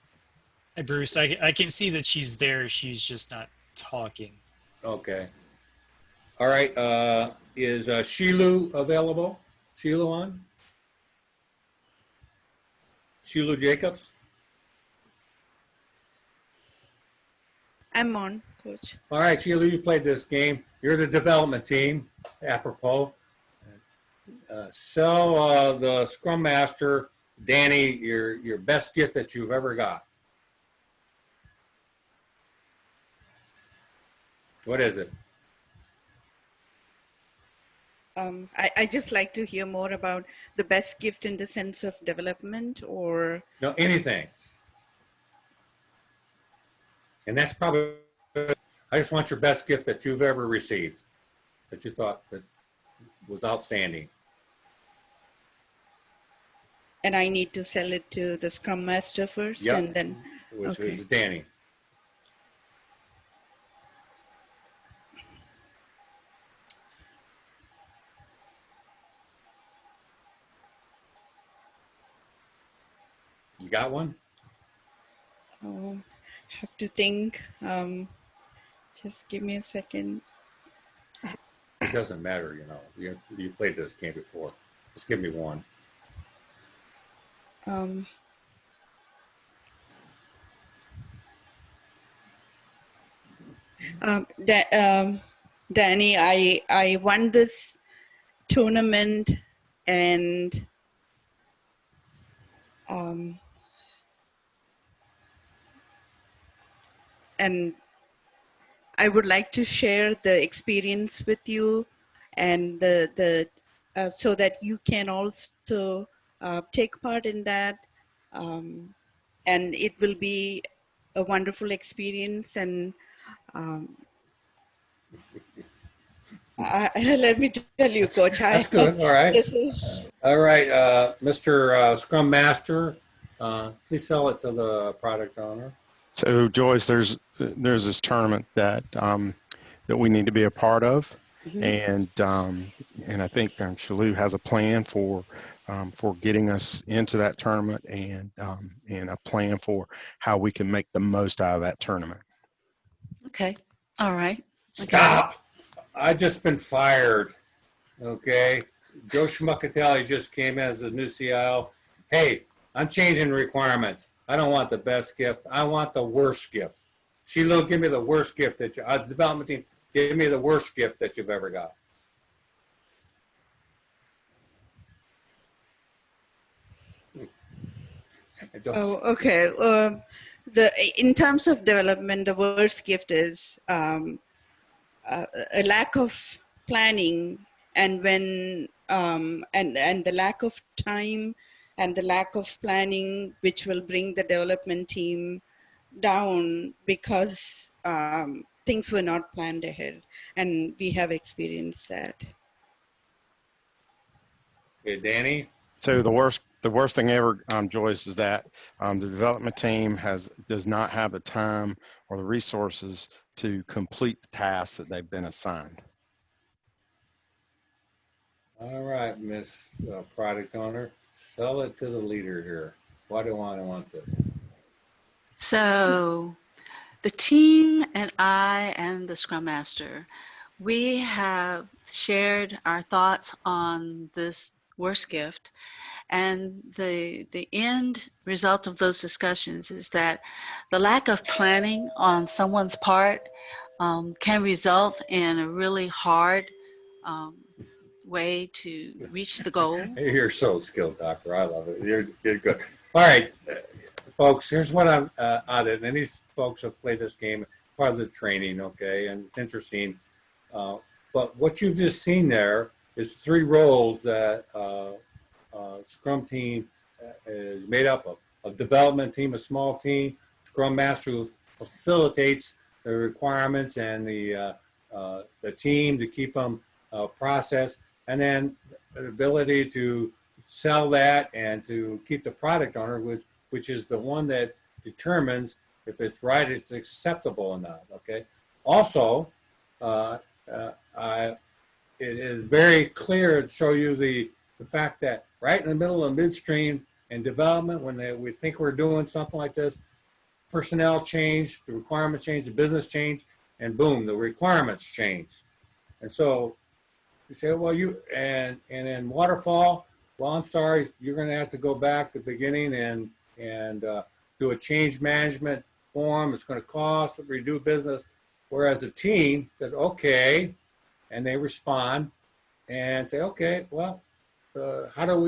Hi, Bruce. I can see that she's there. She's just not talking. Okay. All right. Is Shilu available? Shilu on? Shilu Jacobs? I'm on, Coach. All right, Sheila, you played this game. You're the development team, apropos. Sell the Scrum Master, Danny, your best gift that you've ever got. What is it? I just like to hear more about the best gift in the sense of development or No, anything. And that's probably, I just want your best gift that you've ever received, that you thought that was outstanding. and I need to sell it to the Scrum Master first Yep. and then Which okay. is Danny. You got one? Have to think. Just give me a second. It doesn't matter, you know. You played this game before. Just give me one. Danny, I won this tournament and I would like to share the experience with you and so that you can also take part in that. And it will be a wonderful experience. And let me tell you, Coach, That's good. All right. this is All right, Mr. Scrum Master, please sell it to the product owner. So Joyce, there's this tournament that that we need to be a part of, and I think Shalou has a plan for getting us into that tournament and a plan for how we can make the most out of that tournament. Okay. All right. Stop! I just been fired. Okay, Joe Schmuckatelli just came in as the new CIO. Hey, I'm changing requirements. I don't want the best gift. I want the worst gift. Shiloh, give me the worst gift that development team, give me the worst gift that you've ever got. Oh, okay. In terms of development, the worst gift is a lack of planning, and when and the lack of time and the lack of planning, which will bring the development team down because things were not planned ahead, and we have experienced that. Okay, Danny. So the worst thing ever, Joyce, is that the development team does not have the time or the resources to complete the tasks that they've been assigned. All right, Miss Product Owner, sell it to the leader here. Why do I want this? So the team and I and the Scrum Master, we have shared our thoughts on this worst gift. And the end result of those discussions is that the lack of planning on someone's part can result in a really hard way to reach the goal. You're so skilled, Doctor. I love it. You're good. All right, folks, here's what I'm out of. And these folks have played this game, part of the training, okay? And it's interesting. But what you've just seen there is 3 roles that Scrum team is made up of. A development team, a small team, Scrum Master who facilitates the requirements and the team to keep them processed, and then the ability to sell that and to keep the product owner, which is the one that determines if it's right, it's acceptable or not. Okay. Also, it is very clear to show you the fact that right in the middle of midstream and development, when we think we're doing something like this, personnel change, the requirements change, the business change, and boom, the requirements change. And so you say, well, and in waterfall, well, I'm sorry, you're going to have to go back to the beginning and do a change management form. It's going to cost, redo business. Whereas a team says, okay, and they respond and say, okay, well, how are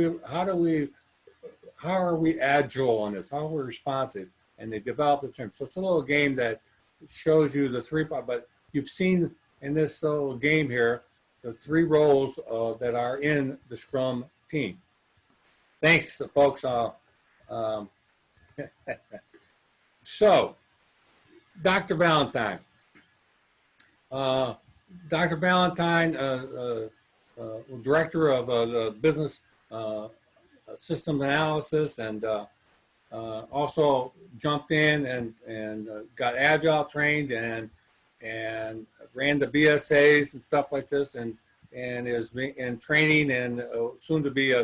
we agile on this? How are we responsive? And they develop the term. So it's a little game that shows you the three, but you've seen in this little game here, the three roles that are in the Scrum team. Thanks, folks. So, Dr. Valentine. Dr. Valentine, Director of the Business Systems Analysis, and also jumped in and got Agile trained and ran the BSAs and stuff like this, and is in training and soon to be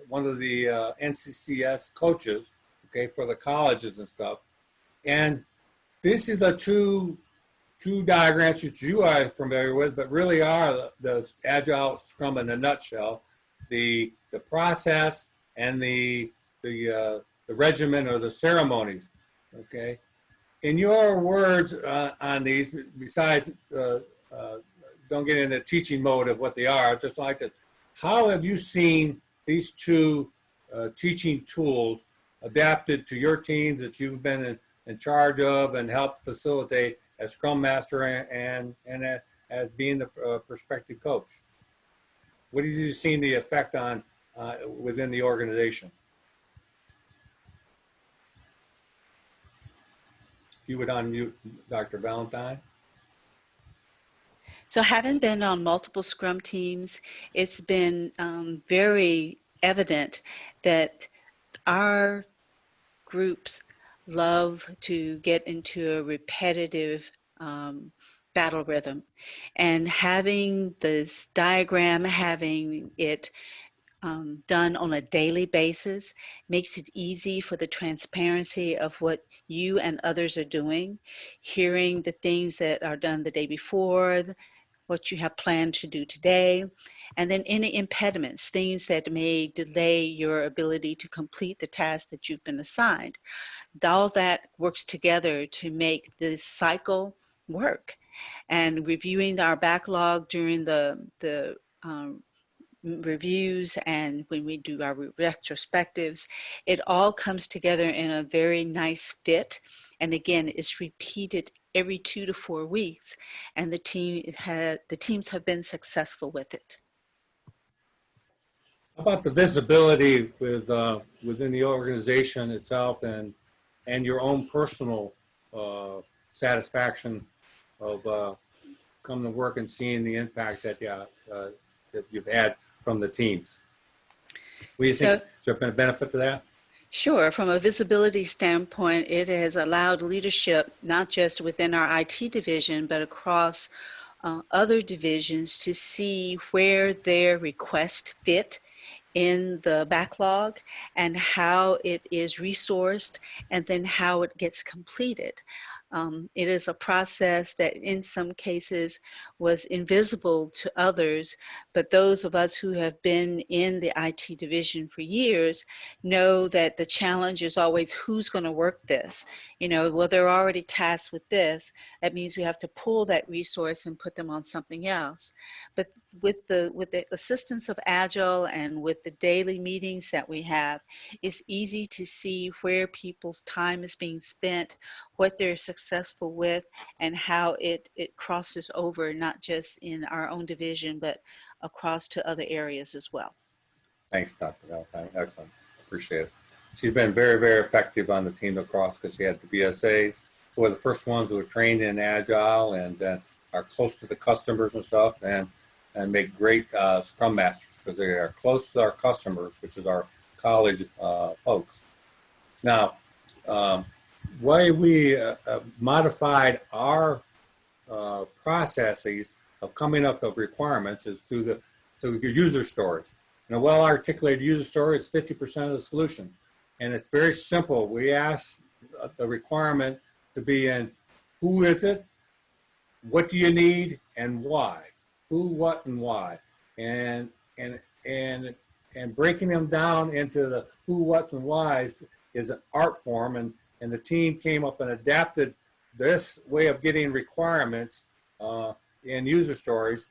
one of the NCCCS coaches, okay, for the colleges and stuff. And this is the two diagrams which you are familiar with, but really are the Agile Scrum in a nutshell, the process and the regimen or the ceremonies, okay? In your words on these, besides don't get into teaching mode of what they are, just like to, how have you seen these two teaching tools adapted to your teams that you've been in charge of and helped facilitate as Scrum Master and as being the prospective coach? What have you seen the effect on within the organization? If you would unmute Dr. Valentine. So having been on multiple Scrum teams, it's been very evident that our groups love to get into a repetitive battle rhythm. And having this diagram, having it done on a daily basis makes it easy for the transparency of what you and others are doing, hearing the things that are done the day before, what you have planned to do today, and then any impediments, things that may delay your ability to complete the task that you've been assigned. All that works together to make this cycle work. And reviewing our backlog during the reviews and when we do our retrospectives, it all comes together in a very nice fit. And again, it's repeated every 2 to 4 weeks, and the teams have been successful with it. How about the visibility with within the organization itself and your own personal satisfaction of coming to work and seeing the impact that that you've had from the teams? What do you think? Has there been a benefit to that? Sure. From a visibility standpoint, it has allowed leadership, not just within our IT division, but across other divisions to see where their requests fit in the backlog and how it is resourced and then how it gets completed. It is a process that in some cases was invisible to others, but those of us who have been in the IT division for years know that the challenge is always who's going to work this. You know, well, they're already tasked with this. That means we have to pull that resource and put them on something else. But with the assistance of Agile and with the daily meetings that we have, it's easy to see where people's time is being spent, what they're successful with, and how it crosses over, not just in our own division, but across to other areas as well. Thanks, Dr. Valentine. Excellent. Appreciate it. She's been very, very effective on the team across because she had the BSAs. We're the first ones who are trained in Agile and are close to the customers and stuff and make great Scrum Masters because they are close to our customers, which is our college folks. Now, why we modified our processes of coming up with requirements is through your user stories. And a well-articulated user story is 50% of the solution. And it's very simple. We ask the requirement to be in who is it, what do you need, and why. Who, what, and why. And breaking them down into the who, what, and whys is an art form. And the team came up and adapted this way of getting requirements in user stories.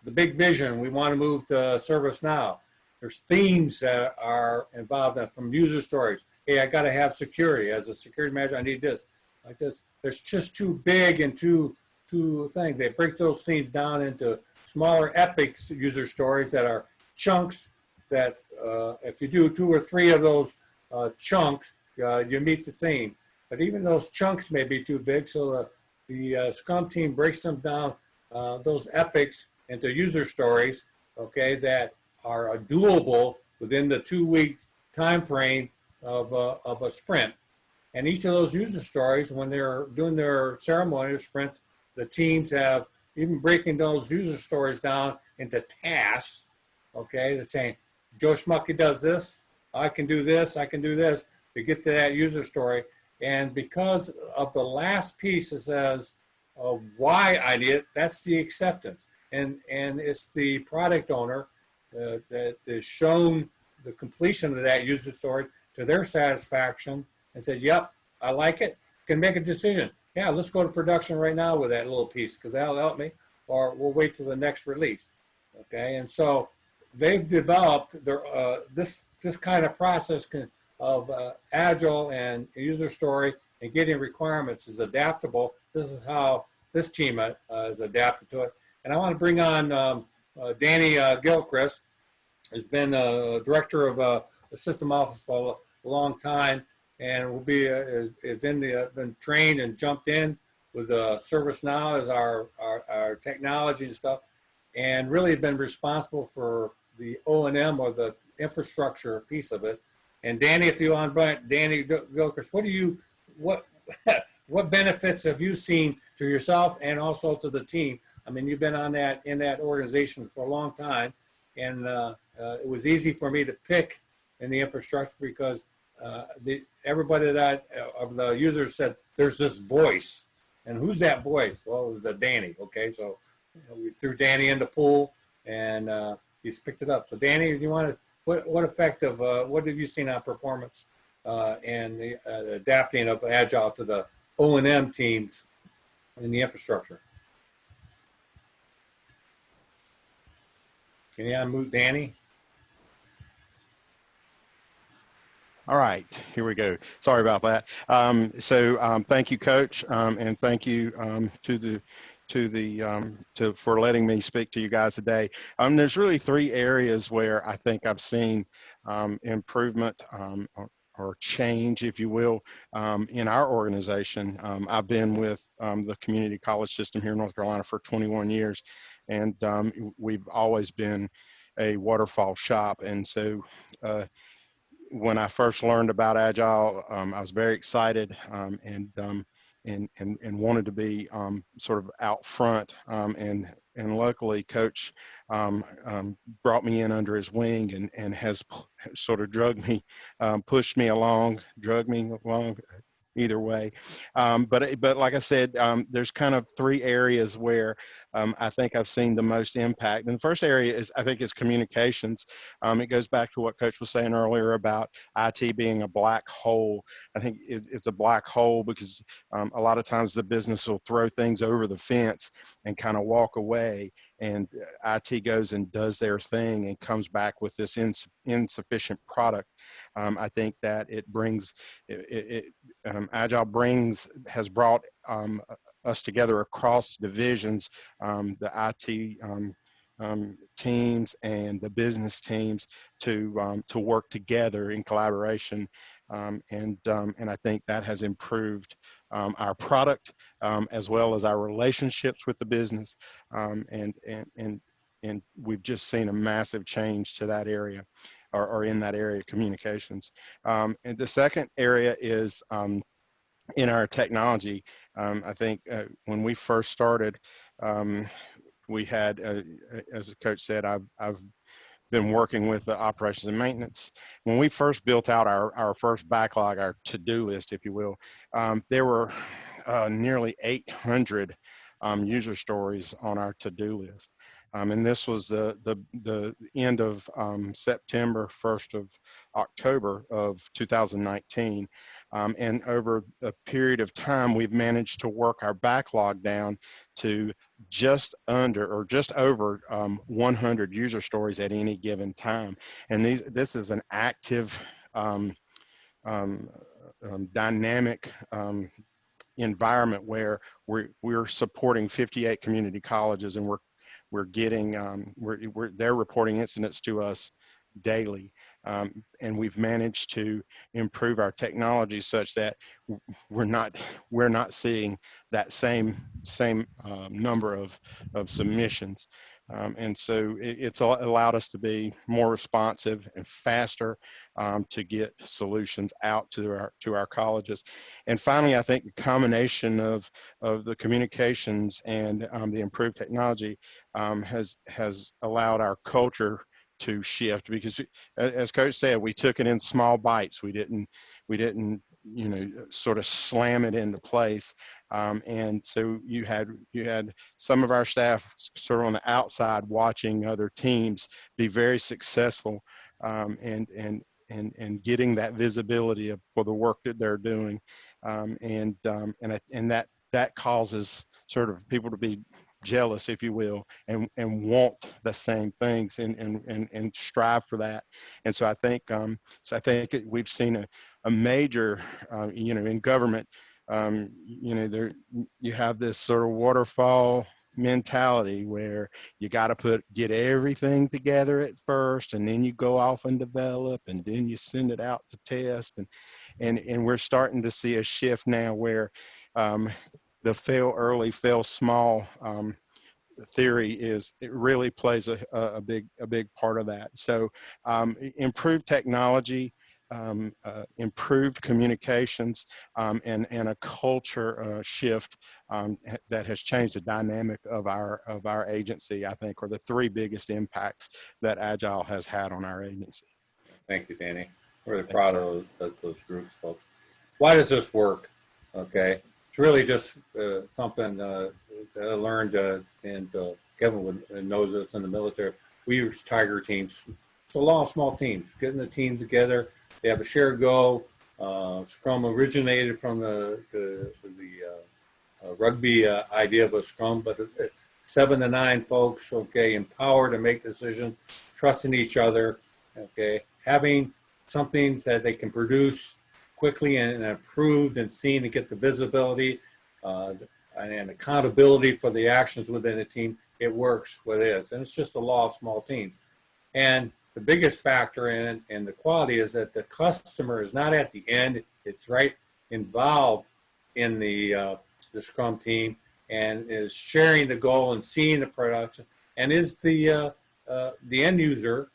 The big vision, we want to move to service now. there's themes that are involved in, from user stories. Hey, I got to have security. As a security manager, I need this, like this. There's just too big and too things. They break those themes down into smaller epic user stories that are chunks that if you do 2 or 3 of those chunks, you meet the theme. But even those chunks may be too big, so the Scrum team breaks them down, those epics, into user stories, okay, that are doable within the 2-week time frame of a sprint. And each of those user stories, when they're doing their ceremony or sprints, the teams have even breaking those user stories down into tasks, okay, they're saying, Joe Schmucky does this, I can do this, I can do this, to get to that user story. And because of the last piece, it says why I did it, that's the acceptance. And it's the product owner that is shown the completion of that user story to their satisfaction and said, yep, I like it, can make a decision. Yeah, let's go to production right now with that little piece because that'll help me, or we'll wait till the next release. Okay, and so they've developed their, this kind of process of agile and user story and getting requirements is adaptable. This is how this team is adapted to it. And I want to bring on Danny Gilchrist, who's been director of the system office for a long time, and will be is in the been trained and jumped in with ServiceNow as our technology and stuff, and really been responsible for the O&M or the infrastructure piece of it. And Danny, if you want, Danny Gilchrist, what benefits have you seen to yourself and also to the team? I mean, you've been in that organization for a long time, and it was easy for me to pick in the infrastructure because everybody that of the users said there's this voice, and who's that voice? Well, it was the Danny. Okay, so we threw Danny in the pool, and he's picked it up. So Danny, do you want to what effect of what have you seen on performance and the adapting of Agile to the O&M teams in the infrastructure? Can you unmute Danny? All right, here we go. Sorry about that. Thank you, Coach, and thank you for letting me speak to you guys today. There's really 3 areas where I think I've seen improvement or change, if you will, in our organization. I've been with the community college system here in North Carolina for 21 years, and we've always been a waterfall shop. And so when I first learned about Agile, I was very excited and wanted to be sort of out front. And luckily, Coach brought me in under his wing and has sort of pushed me along, drug me along. Either way, but like I said, there's kind of 3 areas where I think I've seen the most impact. And the first area is communications. It goes back to what Coach was saying earlier about IT being a black hole. I think it's a black hole because a lot of times the business will throw things over the fence and kind of walk away, and IT goes and does their thing and comes back with this insufficient product. I think that it brings Agile has brought us together across divisions, the IT teams and the business teams to work together in collaboration, and I think that has improved our product as well as our relationships with the business, and we've just seen a massive change to that area, or in that area, communications. And the second area is in our technology. I think when we first started, we had, as the coach said, I've been working with the operations and maintenance. When we first built out our first backlog, our to-do list, if you will, there were nearly 800 user stories on our to-do list. And this was the end of September, 1st of October of 2019. And over a period of time, we've managed to work our backlog down to just under or just over 100 user stories at any given time. And this is an active, dynamic environment where we're supporting 58 community colleges, and we're getting they're reporting incidents to us daily, and we've managed to improve our technology such that we're not seeing that same number of submissions, and so it's allowed us to be more responsive and faster, to get solutions out to our colleges. And finally, I think the combination of the communications and the improved technology has allowed our culture to shift, because as Coach said, we took it in small bites. We didn't sort of slam it into place, and so you had some of our staff sort of on the outside watching other teams be very successful, and getting that visibility for the work that they're doing, and that causes sort of people to be jealous, if you will, and want the same things, and strive for that. And so I think we've seen a major, in government, there you have this sort of waterfall mentality where you got to get everything together at first, and then you go off and develop, and then you send it out to test, and we're starting to see a shift now where the fail early, fail small theory it really plays a big part of that. So improved technology, improved communications, and a culture shift that has changed the dynamic of our agency, I think, are the three biggest impacts that Agile has had on our agency. Thank you, Danny. Really proud of those groups, folks. Why does this work? Okay, it's really just something that I learned, and Kevin knows this in the military. We use Tiger teams. It's a lot of small teams, getting the team together. They have a shared goal. Scrum originated from the rugby idea of a Scrum, but 7 to 9 folks, okay, empowered to make decisions, trusting each other, okay, having something that they can produce quickly and approved and seen to get the visibility and accountability for the actions within a team. It works what it is, and it's just the law of small teams. And the biggest factor in the quality is that the customer is not at the end; it's right involved in the Scrum team, and is sharing the goal and seeing the production, and is the end user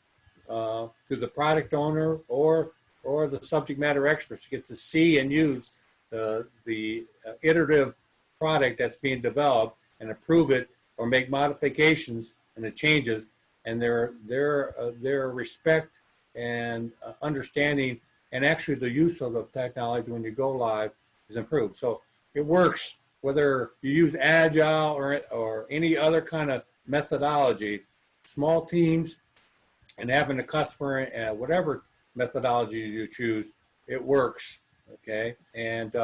through the product owner or the subject matter experts get to see and use the iterative product that's being developed and approve it or make modifications and the changes, and their respect and understanding and actually the use of the technology when you go live is improved. So it works whether you use Agile or any other kind of methodology. Small teams and having a customer, whatever methodology you choose, it works. Okay, and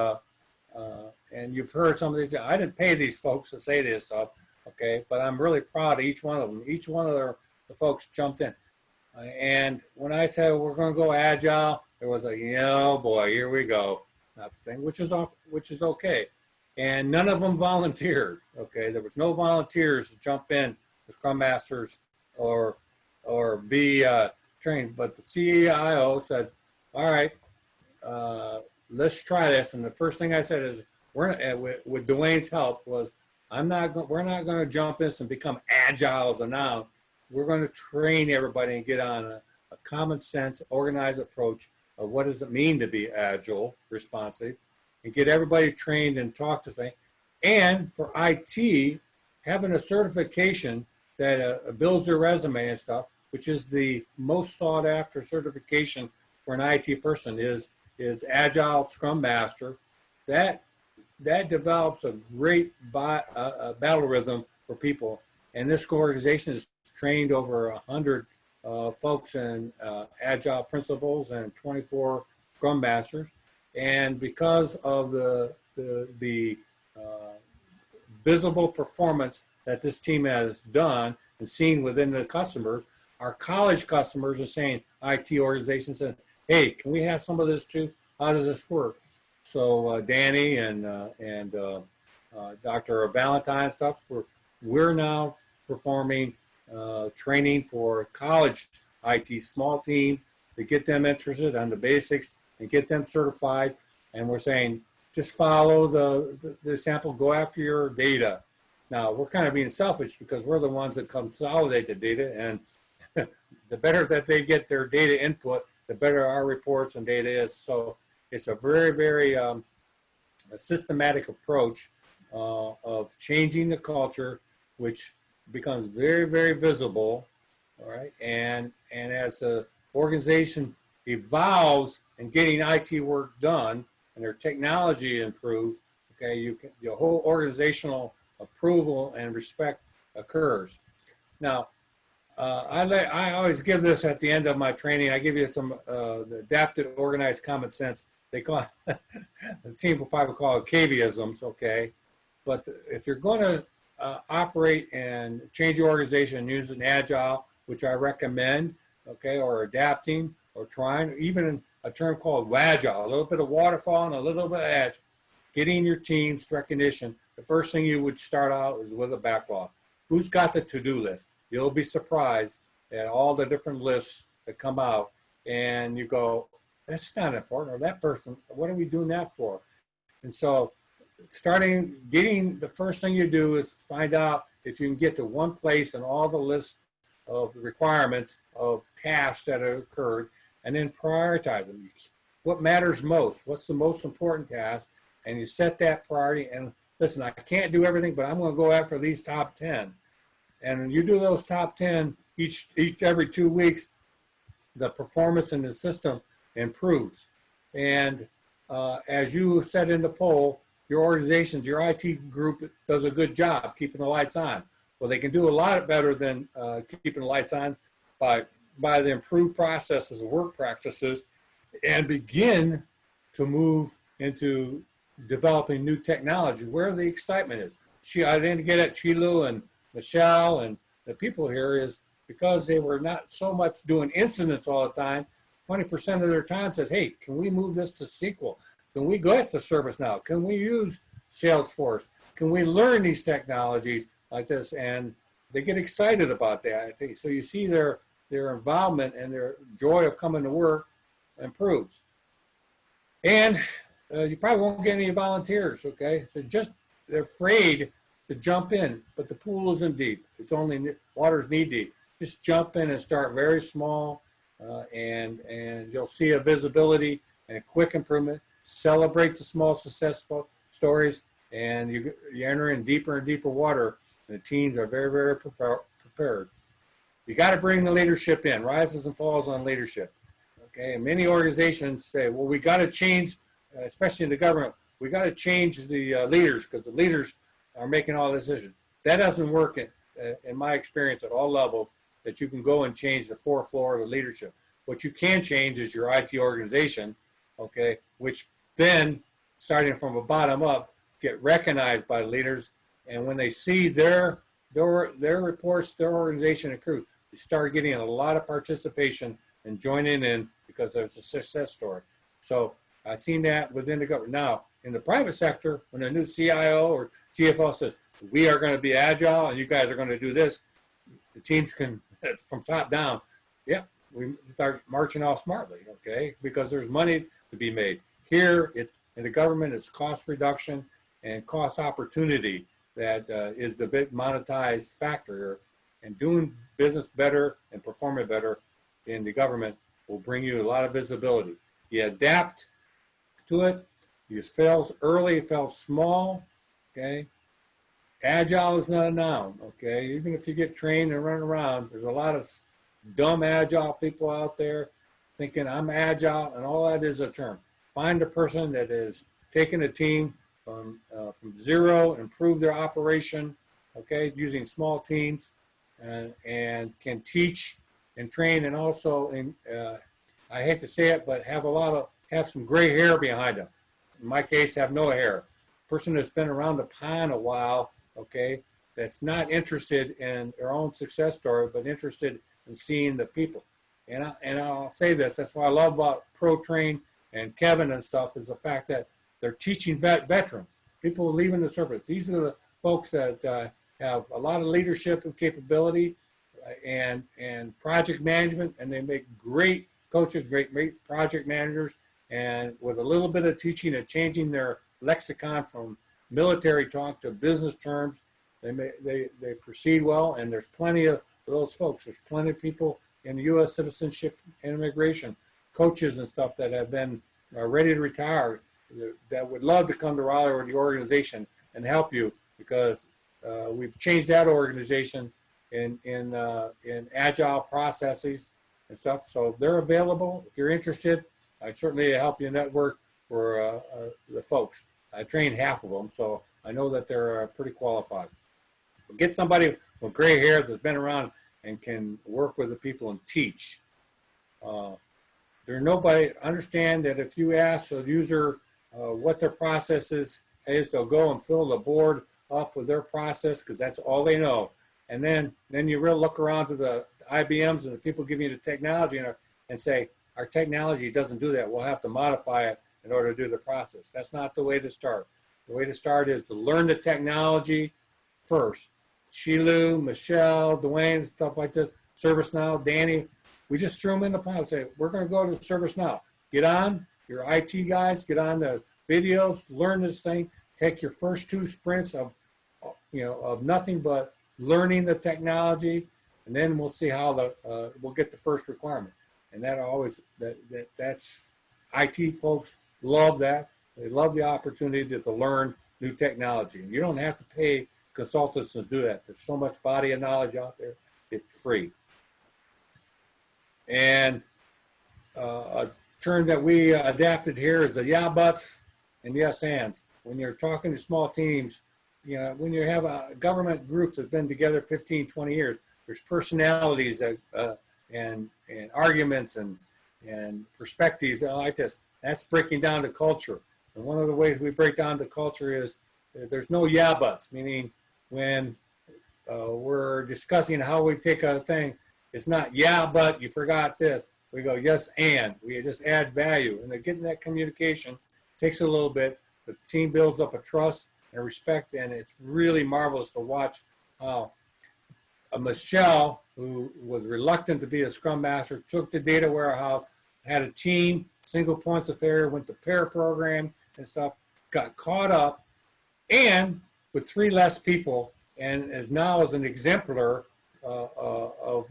you've heard some of these. I didn't pay these folks to say this stuff. Okay, but I'm really proud of each one of them. Each one of the folks jumped in. And when I said we're going to go Agile, there was a, oh boy, here we go, thing, which is okay. And none of them volunteered. Okay, there was no volunteers to jump in, the Scrum Masters or be trained. But the CIO said, all right, let's try this. And the first thing I said is, with Dwayne's help was, we're not going to jump in and become agile as a noun. We're going to train everybody and get on a common sense, organized approach of what does it mean to be agile, responsive, and get everybody trained and talk to things. And for IT, having a certification that builds their resume and stuff, which is the most sought after certification for an IT person is Agile Scrum Master. That develops a great battle rhythm for people. And this organization has trained over 100 folks in Agile principles and 24 Scrum Masters. And because of the visible performance that this team has done and seen within the customers. Our college customers are saying, IT organizations said, hey, can we have some of this too? How does this work? So Danny and Dr. Valentine and stuff, we're now performing training for college IT small teams to get them interested on the basics and get them certified. And we're saying, just follow the sample, go after your data. Now, we're kind of being selfish because we're the ones that consolidate the data, and the better that they get their data input, the better our reports and data is. So it's a very, very a systematic approach of changing the culture, which becomes very, very visible, all right? And as the organization evolves and getting IT work done and their technology improves, okay, your whole organizational approval and respect occurs. Now, I always give this at the end of my training. I give you some the adapted, organized, common sense. They call it, the team will probably call it Caveyisms, okay? But if you're going to operate and change your organization using Agile, which I recommend, okay, or adapting or trying, even a term called Agile, a little bit of waterfall and a little bit of Agile, getting your team's recognition, the first thing you would start out is with a backlog. Who's got the to-do list? You'll be surprised at all the different lists that come out, and you go, that's not important, or that person, what are we doing that for? And so getting the first thing you do is find out if you can get to one place in all the lists of requirements of tasks that have occurred, and then prioritize them. What matters most? What's the most important task? And you set that priority, and listen, I can't do everything, but I'm going to go after these top 10. And you do those top 10 every 2 weeks, the performance in the system improves. And as you said in the poll, your organizations, your IT group does a good job keeping the lights on. Well, they can do a lot better than keeping the lights on by the improved processes and work practices, and begin to move into developing new technology where the excitement is. I didn't get at Chilu and Michelle and the people here is because they were not so much doing incidents all the time. 20% of their time said, hey, can we move this to SQL? Can we go to ServiceNow? Can we use Salesforce? Can we learn these technologies like this? And they get excited about that, I think. So you see their involvement and their joy of coming to work improves. And you probably won't get any volunteers, okay? So they're afraid to jump in, but the pool isn't deep. It's only water's knee deep. Just jump in and start very small, and you'll see a visibility and a quick improvement. Celebrate the small successful stories, and you enter in deeper and deeper water. And the teams are very, very prepared. You got to bring the leadership in. Rises and falls on leadership. Okay, and many organizations say, well, we got to change, especially in the government, we got to change the leaders because the leaders are making all the decisions. That doesn't work in my experience at all levels, that you can go and change the fourth floor of the leadership. What you can change is your IT organization, okay, which then, starting from the bottom up, get recognized by leaders. And when they see their reports, their organization accrues, they start getting a lot of participation and joining in because there's a success story. So I've seen that within the government. Now, in the private sector, when a new CIO or CFO says, we are going to be agile and you guys are going to do this, the teams can, from top down, yeah, we start marching off smartly, okay, because there's money to be made. Here, in the government, it's cost reduction and cost opportunity that is the big monetized factor. And doing business better and performing better in the government will bring you a lot of visibility. You adapt to it. You fail early, fail small, okay? Agile is not a noun, okay? Even if you get trained and run around, there's a lot of dumb agile people out there thinking I'm agile, and all that is a term. Find a person that is taking a team from zero, improve their operation, okay, using small teams, and can teach and train, and also, I hate to say it, but have some gray hair behind them. In my case, have no hair. Person that's been around the pond a while, okay, that's not interested in their own success story, but interested in seeing the people. And I'll say this, that's what I love about ProTrain and Kevin and stuff, is the fact that they're teaching veterans, people leaving the service. These are the folks that have a lot of leadership and capability and project management, and they make great coaches, great project managers, and with a little bit of teaching and changing their lexicon from military talk to business terms, they proceed well. And there's plenty of those folks. There's plenty of people in the U.S. citizenship and immigration, coaches and stuff that have been ready to retire, that would love to come to Raleigh or the organization and help you, because we've changed that organization in agile processes and stuff. So they're available. If you're interested, I certainly help you network for the folks. I train half of them, so I know that they're pretty qualified. But get somebody with gray hair that's been around and can work with the people and teach. There's nobody, understand that if you ask a user what their process is, they'll go and fill the board up with their process, because that's all they know. And then you really look around to the IBMs and the people giving you the technology and say, our technology doesn't do that. We'll have to modify it in order to do the process. That's not the way to start. The way to start is to learn the technology first. Shilu, Michelle, Dwayne, stuff like this, ServiceNow, Danny, we just threw them in the pile and say, we're going to go to ServiceNow. Get on, your IT guys, get on the videos, learn this thing, take your first 2 sprints of nothing but learning the technology, and then we'll see how we'll get the first requirement. And that's IT folks love that. They love the opportunity to learn new technology. And you don't have to pay consultants to do that. There's so much body of knowledge out there. It's free. And a term that we adapted here is the yeah buts and yes ands. When you're talking to small teams, when you have a government group that's been together 15, 20 years, there's personalities and arguments and perspectives like this. That's breaking down the culture. And one of the ways we break down the culture is there's no yeah buts, meaning when we're discussing how we take a thing, it's not yeah, but you forgot this. We go yes and. We just add value. And getting that communication takes a little bit. The team builds up a trust and respect, and it's really marvelous to watch how Michelle, who was reluctant to be a Scrum Master, took the data warehouse, had a team, single points of failure, went to pair program and stuff, got caught up, and with 3 less people, and is now as an exemplar of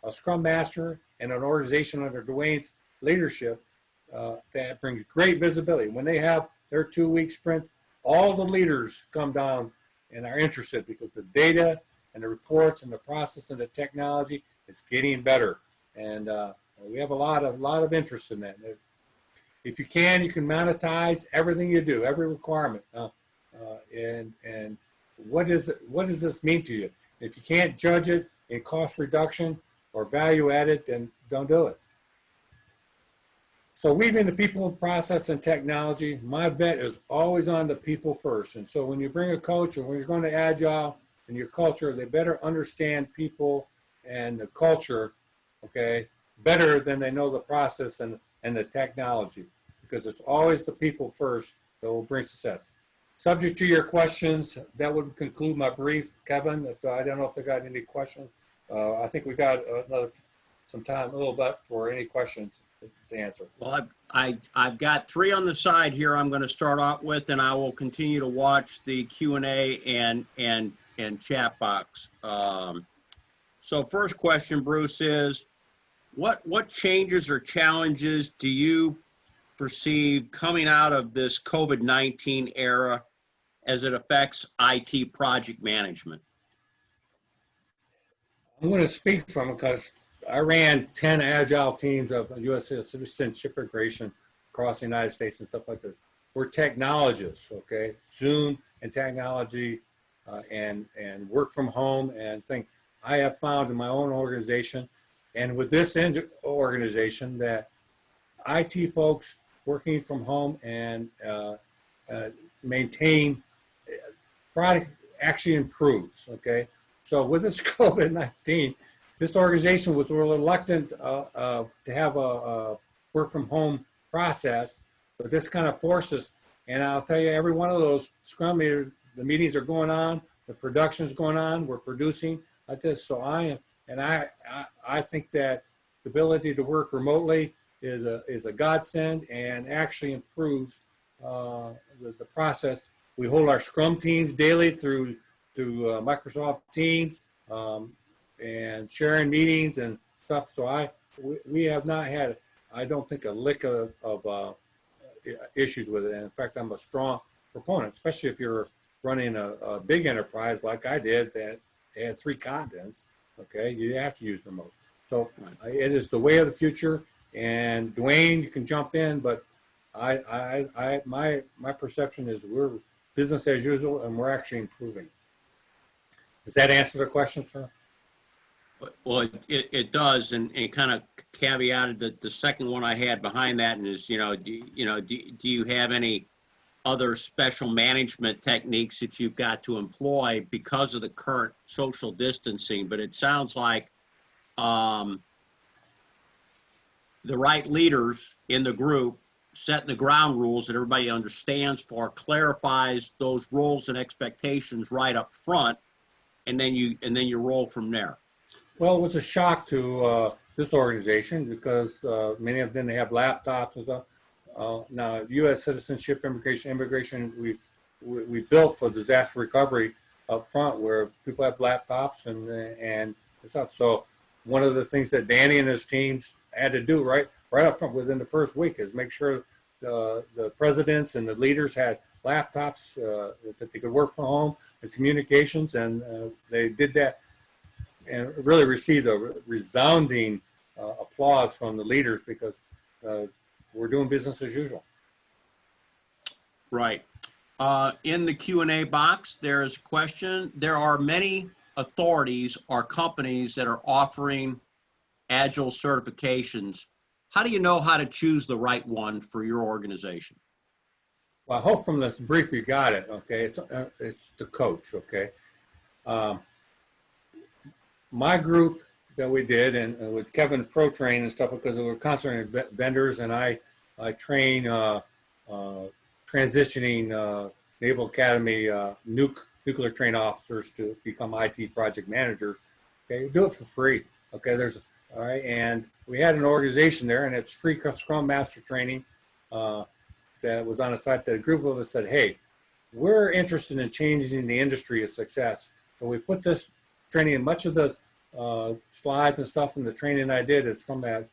a Scrum Master and an organization under Dwayne's leadership that brings great visibility. When they have their 2-week sprint, all the leaders come down and are interested, because the data and the reports and the process and the technology is getting better. And we have a lot of interest in that. If you can monetize everything you do, every requirement. And what does this mean to you? If you can't judge it in cost reduction or value added, then don't do it. So weaving the people and process and technology, my bet is always on the people first. And so when you bring a coach, or when you're going to Agile and your culture, they better understand people and the culture, okay, better than they know the process and the technology, because it's always the people first that will bring success. Subject to your questions, that would conclude my brief. Kevin, I don't know if they got any questions. I think we got some time, a little bit, for any questions to answer. Well, I've got 3 on the side here I'm going to start out with, and I will continue to watch the Q&A and chat box. So first question, Bruce, is what changes or challenges do you perceive coming out of this COVID-19 era as it affects IT project management? I'm going to speak from it because I ran 10 agile teams of U.S. citizenship integration across the United States and stuff like that. We're technologists, okay? Zoom and technology and work from home and things. I have found in my own organization and with this organization that IT folks working from home and maintain product actually improves, okay? So with this COVID-19, this organization was reluctant to have a work from home process, but this kind of forces, and I'll tell you, every one of those Scrum meetings, the meetings are going on, the production's going on, we're producing like this. So I think that the ability to work remotely is a godsend and actually improves the process. We hold our Scrum teams daily through Microsoft Teams and sharing meetings and stuff. So we have not had, I don't think, a lick of issues with it. And in fact, I'm a strong proponent, especially if you're running a big enterprise like I did that had 3 continents. Okay, you have to use remote. So it is the way of the future. And Dwayne, you can jump in, but my perception is we're business as usual, and we're actually improving. Does that answer the question, sir? Well, it does, and kind of caveated the second one I had behind that, and is, do you have any other special management techniques that you've got to employ because of the current social distancing? But it sounds like the right leaders in the group setting the ground rules that everybody understands for, clarifies those roles and expectations right up front, and then you roll from there. Well, it was a shock to this organization because many of them, they have laptops and stuff. Now, U.S. citizenship, immigration, we built for disaster recovery up front, where people have laptops and stuff. So one of the things that Danny and his teams had to do right up front within the first week is make sure the presidents and the leaders had laptops that they could work from home, the communications, and they did that and really received a resounding applause from the leaders because we're doing business as usual. Right. In the Q&A box, there's a question. There are many authorities or companies that are offering Agile certifications. How do you know how to choose the right one for your organization? Well, I hope from this brief you got it, okay? It's the coach, okay? My group that we did, and with Kevin Pro Train and stuff, because we were constantly vendors, and I train transitioning Naval Academy nuclear trained officers to become IT project managers. Okay, do it for free. Okay, all right, and we had an organization there, and it's free Scrum Master training that was on a site that a group of us said, hey, we're interested in changing the industry of success. So we put this training in. Much of the slides and stuff in the training I did is from that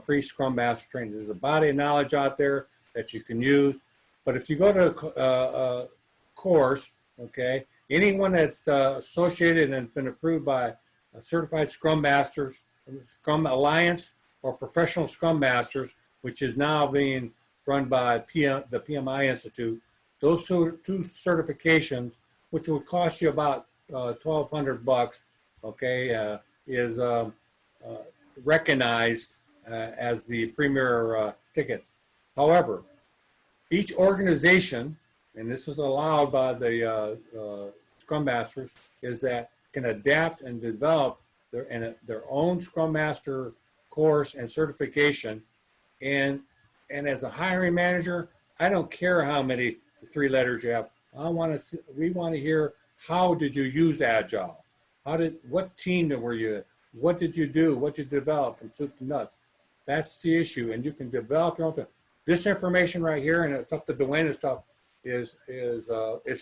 free Scrum Master training. There's a body of knowledge out there that you can use. But if you go to a course, okay, anyone that's associated and been approved by a certified Scrum Masters, Scrum Alliance, or Professional Scrum Masters, which is now being run by the PMI Institute, those two certifications, which will cost you about $1,200, okay, is recognized as the premier ticket. However, each organization, and this is allowed by the Scrum Masters, is that can adapt and develop their own Scrum Master course and certification. And as a hiring manager, I don't care how many 3 letters you have. We want to hear, how did you use Agile? What team were you in? What did you do? What did you develop from soup to nuts? That's the issue, and you can develop your own thing. This information right here, and it's up to Dwayne and stuff, is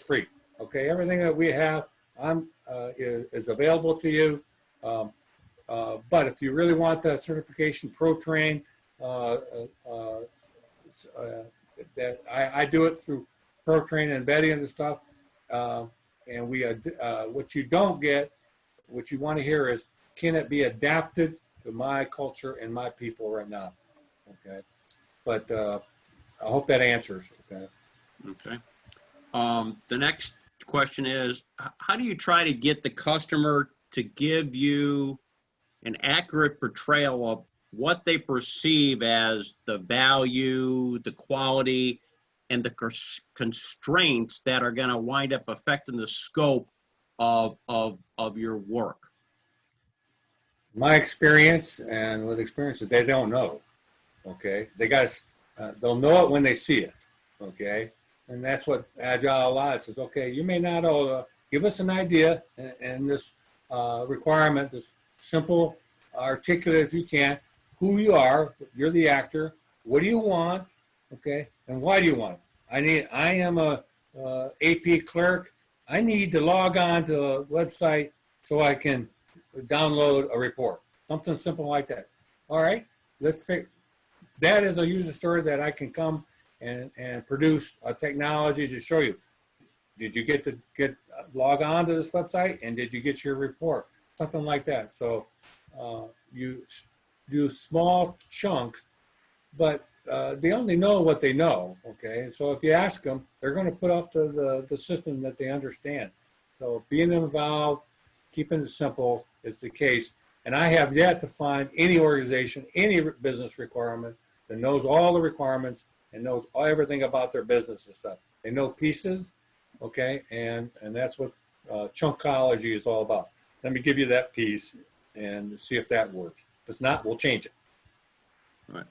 free. Okay, everything that we have is available to you. But if you really want that certification, Pro Train, that I do it through Pro Train and Betty and the stuff. And what you don't get, what you want to hear is, can it be adapted to my culture and my people right now? Okay, but I hope that answers. Okay. Okay. The next question is, how do you try to get the customer to give you an accurate portrayal of what they perceive as the value, the quality, and the constraints that are going to wind up affecting the scope of your work? My experience and with experience that they don't know. Okay, they got they'll know it when they see it. Okay, and that's what Agile allows. Says, okay, you may not know. Give us an idea and this requirement, this simple, articulate if you can, who you are. You're the actor. What do you want? Okay, and why do you want it? I am a AP clerk. I need to log on to a website so I can download a report. Something simple like that. All right, let's fix. That is a user story that I can come and produce a technology to show you. Did you get to log on to this website, and did you get your report? Something like that. So you do small chunks, but they only know what they know. Okay, so if you ask them, they're going to put up the system that they understand. So being involved, keeping it simple is the case. And I have yet to find any organization, any business requirement that knows all the requirements and knows everything about their business and stuff. They know pieces, okay, and that's what chunkology is all about. Let me give you that piece and see if that works. If not, we'll change it. Right.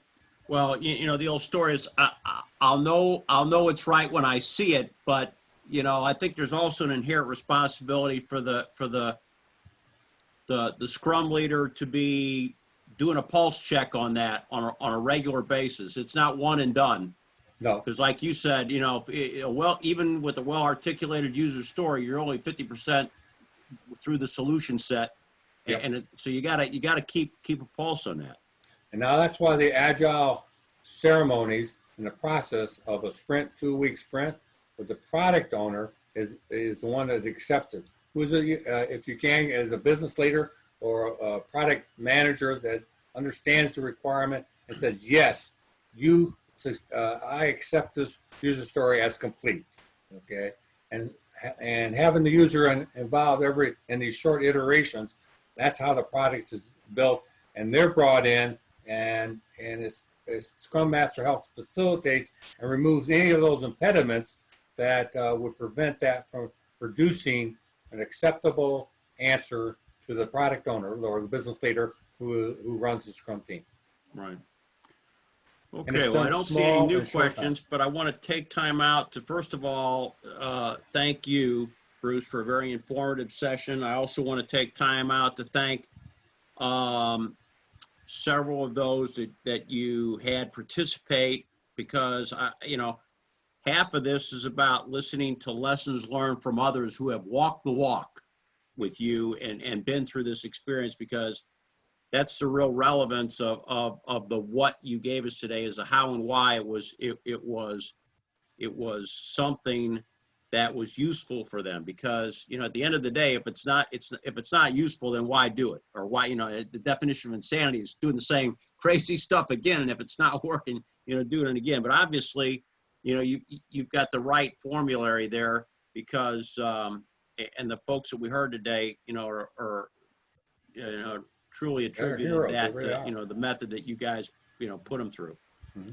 Well, you know, the old story is I'll know it's right when I see it, but you know, I think there's also an inherent responsibility for the Scrum leader to be doing a pulse check on that on a regular basis. It's not one and done. No. Because like you said, you know, even with a well-articulated user story, you're only 50% through the solution set. Yep. And so you gotta keep a pulse on that. And now that's why the Agile ceremonies and the process of a sprint, 2-week sprint, with the product owner is the one that accepts it. Who's if you can, as a business leader or a product manager that understands the requirement and says, yes, I accept this user story as complete, okay? And having the user involved in these short iterations, that's how the product is built, and they're brought in, and it's Scrum Master helps facilitate and removes any of those impediments that would prevent that from producing an acceptable answer to the product owner or the business leader who runs the Scrum team. Right. Okay, well, I don't see any new questions, but I want to take time out to, first of all, thank you, Bruce, for a very informative session. I also want to take time out to thank several of those that you had participate, because, you know, half of this is about listening to lessons learned from others who have walked the walk with you and been through this experience, because that's the real relevance of the what you gave us today, is the how and why it was something that was useful for them. Because, you know, at the end of the day, if it's not useful, then why do it? Or why, you know, the definition of insanity is doing the same crazy stuff again, and if it's not working, you know, doing it again. But obviously, you know, you've got the right formulary there, because and the folks that we heard today, you know, are you know, truly attributed that you know, the method that you guys, you know, put them through. Mm-hmm.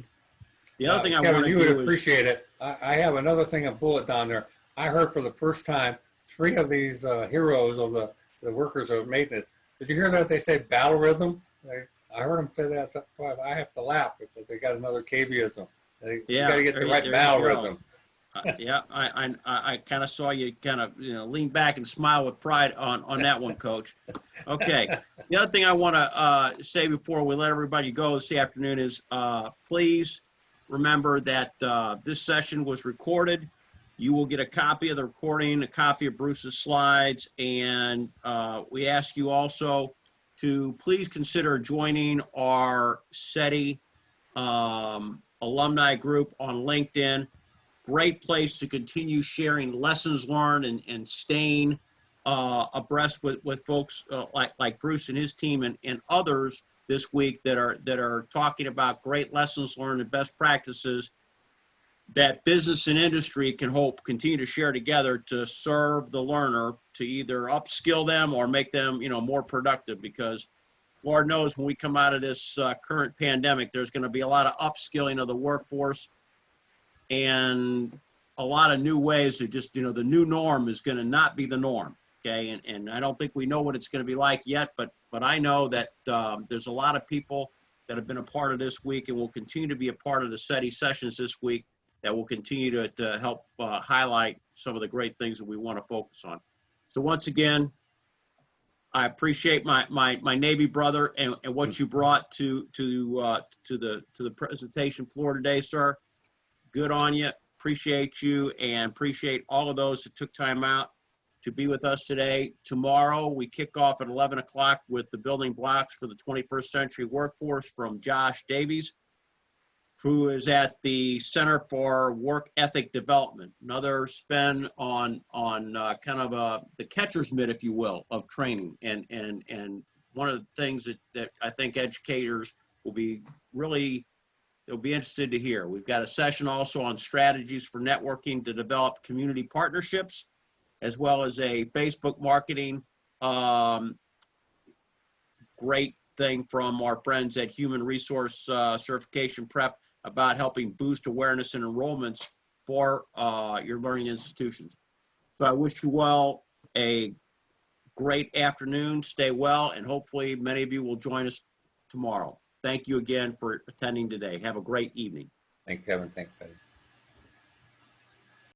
The other thing I want to do is, you would appreciate it. I have another thing, a bullet down there. I heard for the first time 3 of these heroes of the workers of maintenance. Did you hear that they say battle rhythm? I heard them say that. So I have to laugh because they got another Caveyism. You got to get the right battle rhythm. Yeah, I kind of saw you kind of, you know, lean back and smile with pride on that one, Coach. Okay. The other thing I want to say before we let everybody go this afternoon is please remember that this session was recorded. You will get a copy of the recording, a copy of Bruce's slides, and we ask you also to please consider joining our CETI alumni group on LinkedIn. Great place to continue sharing lessons learned and staying abreast with folks like Bruce and his team and others this week that are talking about great lessons learned and best practices that business and industry can continue to share together to serve the learner, to either upskill them or make them, you know, more productive. Because Lord knows when we come out of this current pandemic, there's going to be a lot of upskilling of the workforce. and a lot of new ways of just, the new norm is going to not be the norm. Okay. And I don't think we know what it's going to be like yet, but I know that there's a lot of people that have been a part of this week and will continue to be a part of the CETI sessions this week that will continue to help highlight some of the great things that we want to focus on. So once again, I appreciate my Navy brother and what you brought to the presentation floor today, sir. Good on you. Appreciate you and appreciate all of those that took time out to be with us today. Tomorrow, we kick off at 11 o'clock with the building blocks for the 21st century workforce from Josh Davies, who is at the Center for Work Ethic Development. Another spin on kind of the catcher's mitt, if you will, of training. And one of the things that I think educators will be really, they'll be interested to hear. We've got a session also on strategies for networking to develop community partnerships, as well as a Facebook marketing great thing from our friends at Human Resource Certification Prep about helping boost awareness and enrollments for your learning institutions. So I wish you all a great afternoon. Stay well, and hopefully many of you will join us tomorrow. Thank you again for attending today. Have a great evening. Thank you, Kevin. Thank you, Betty.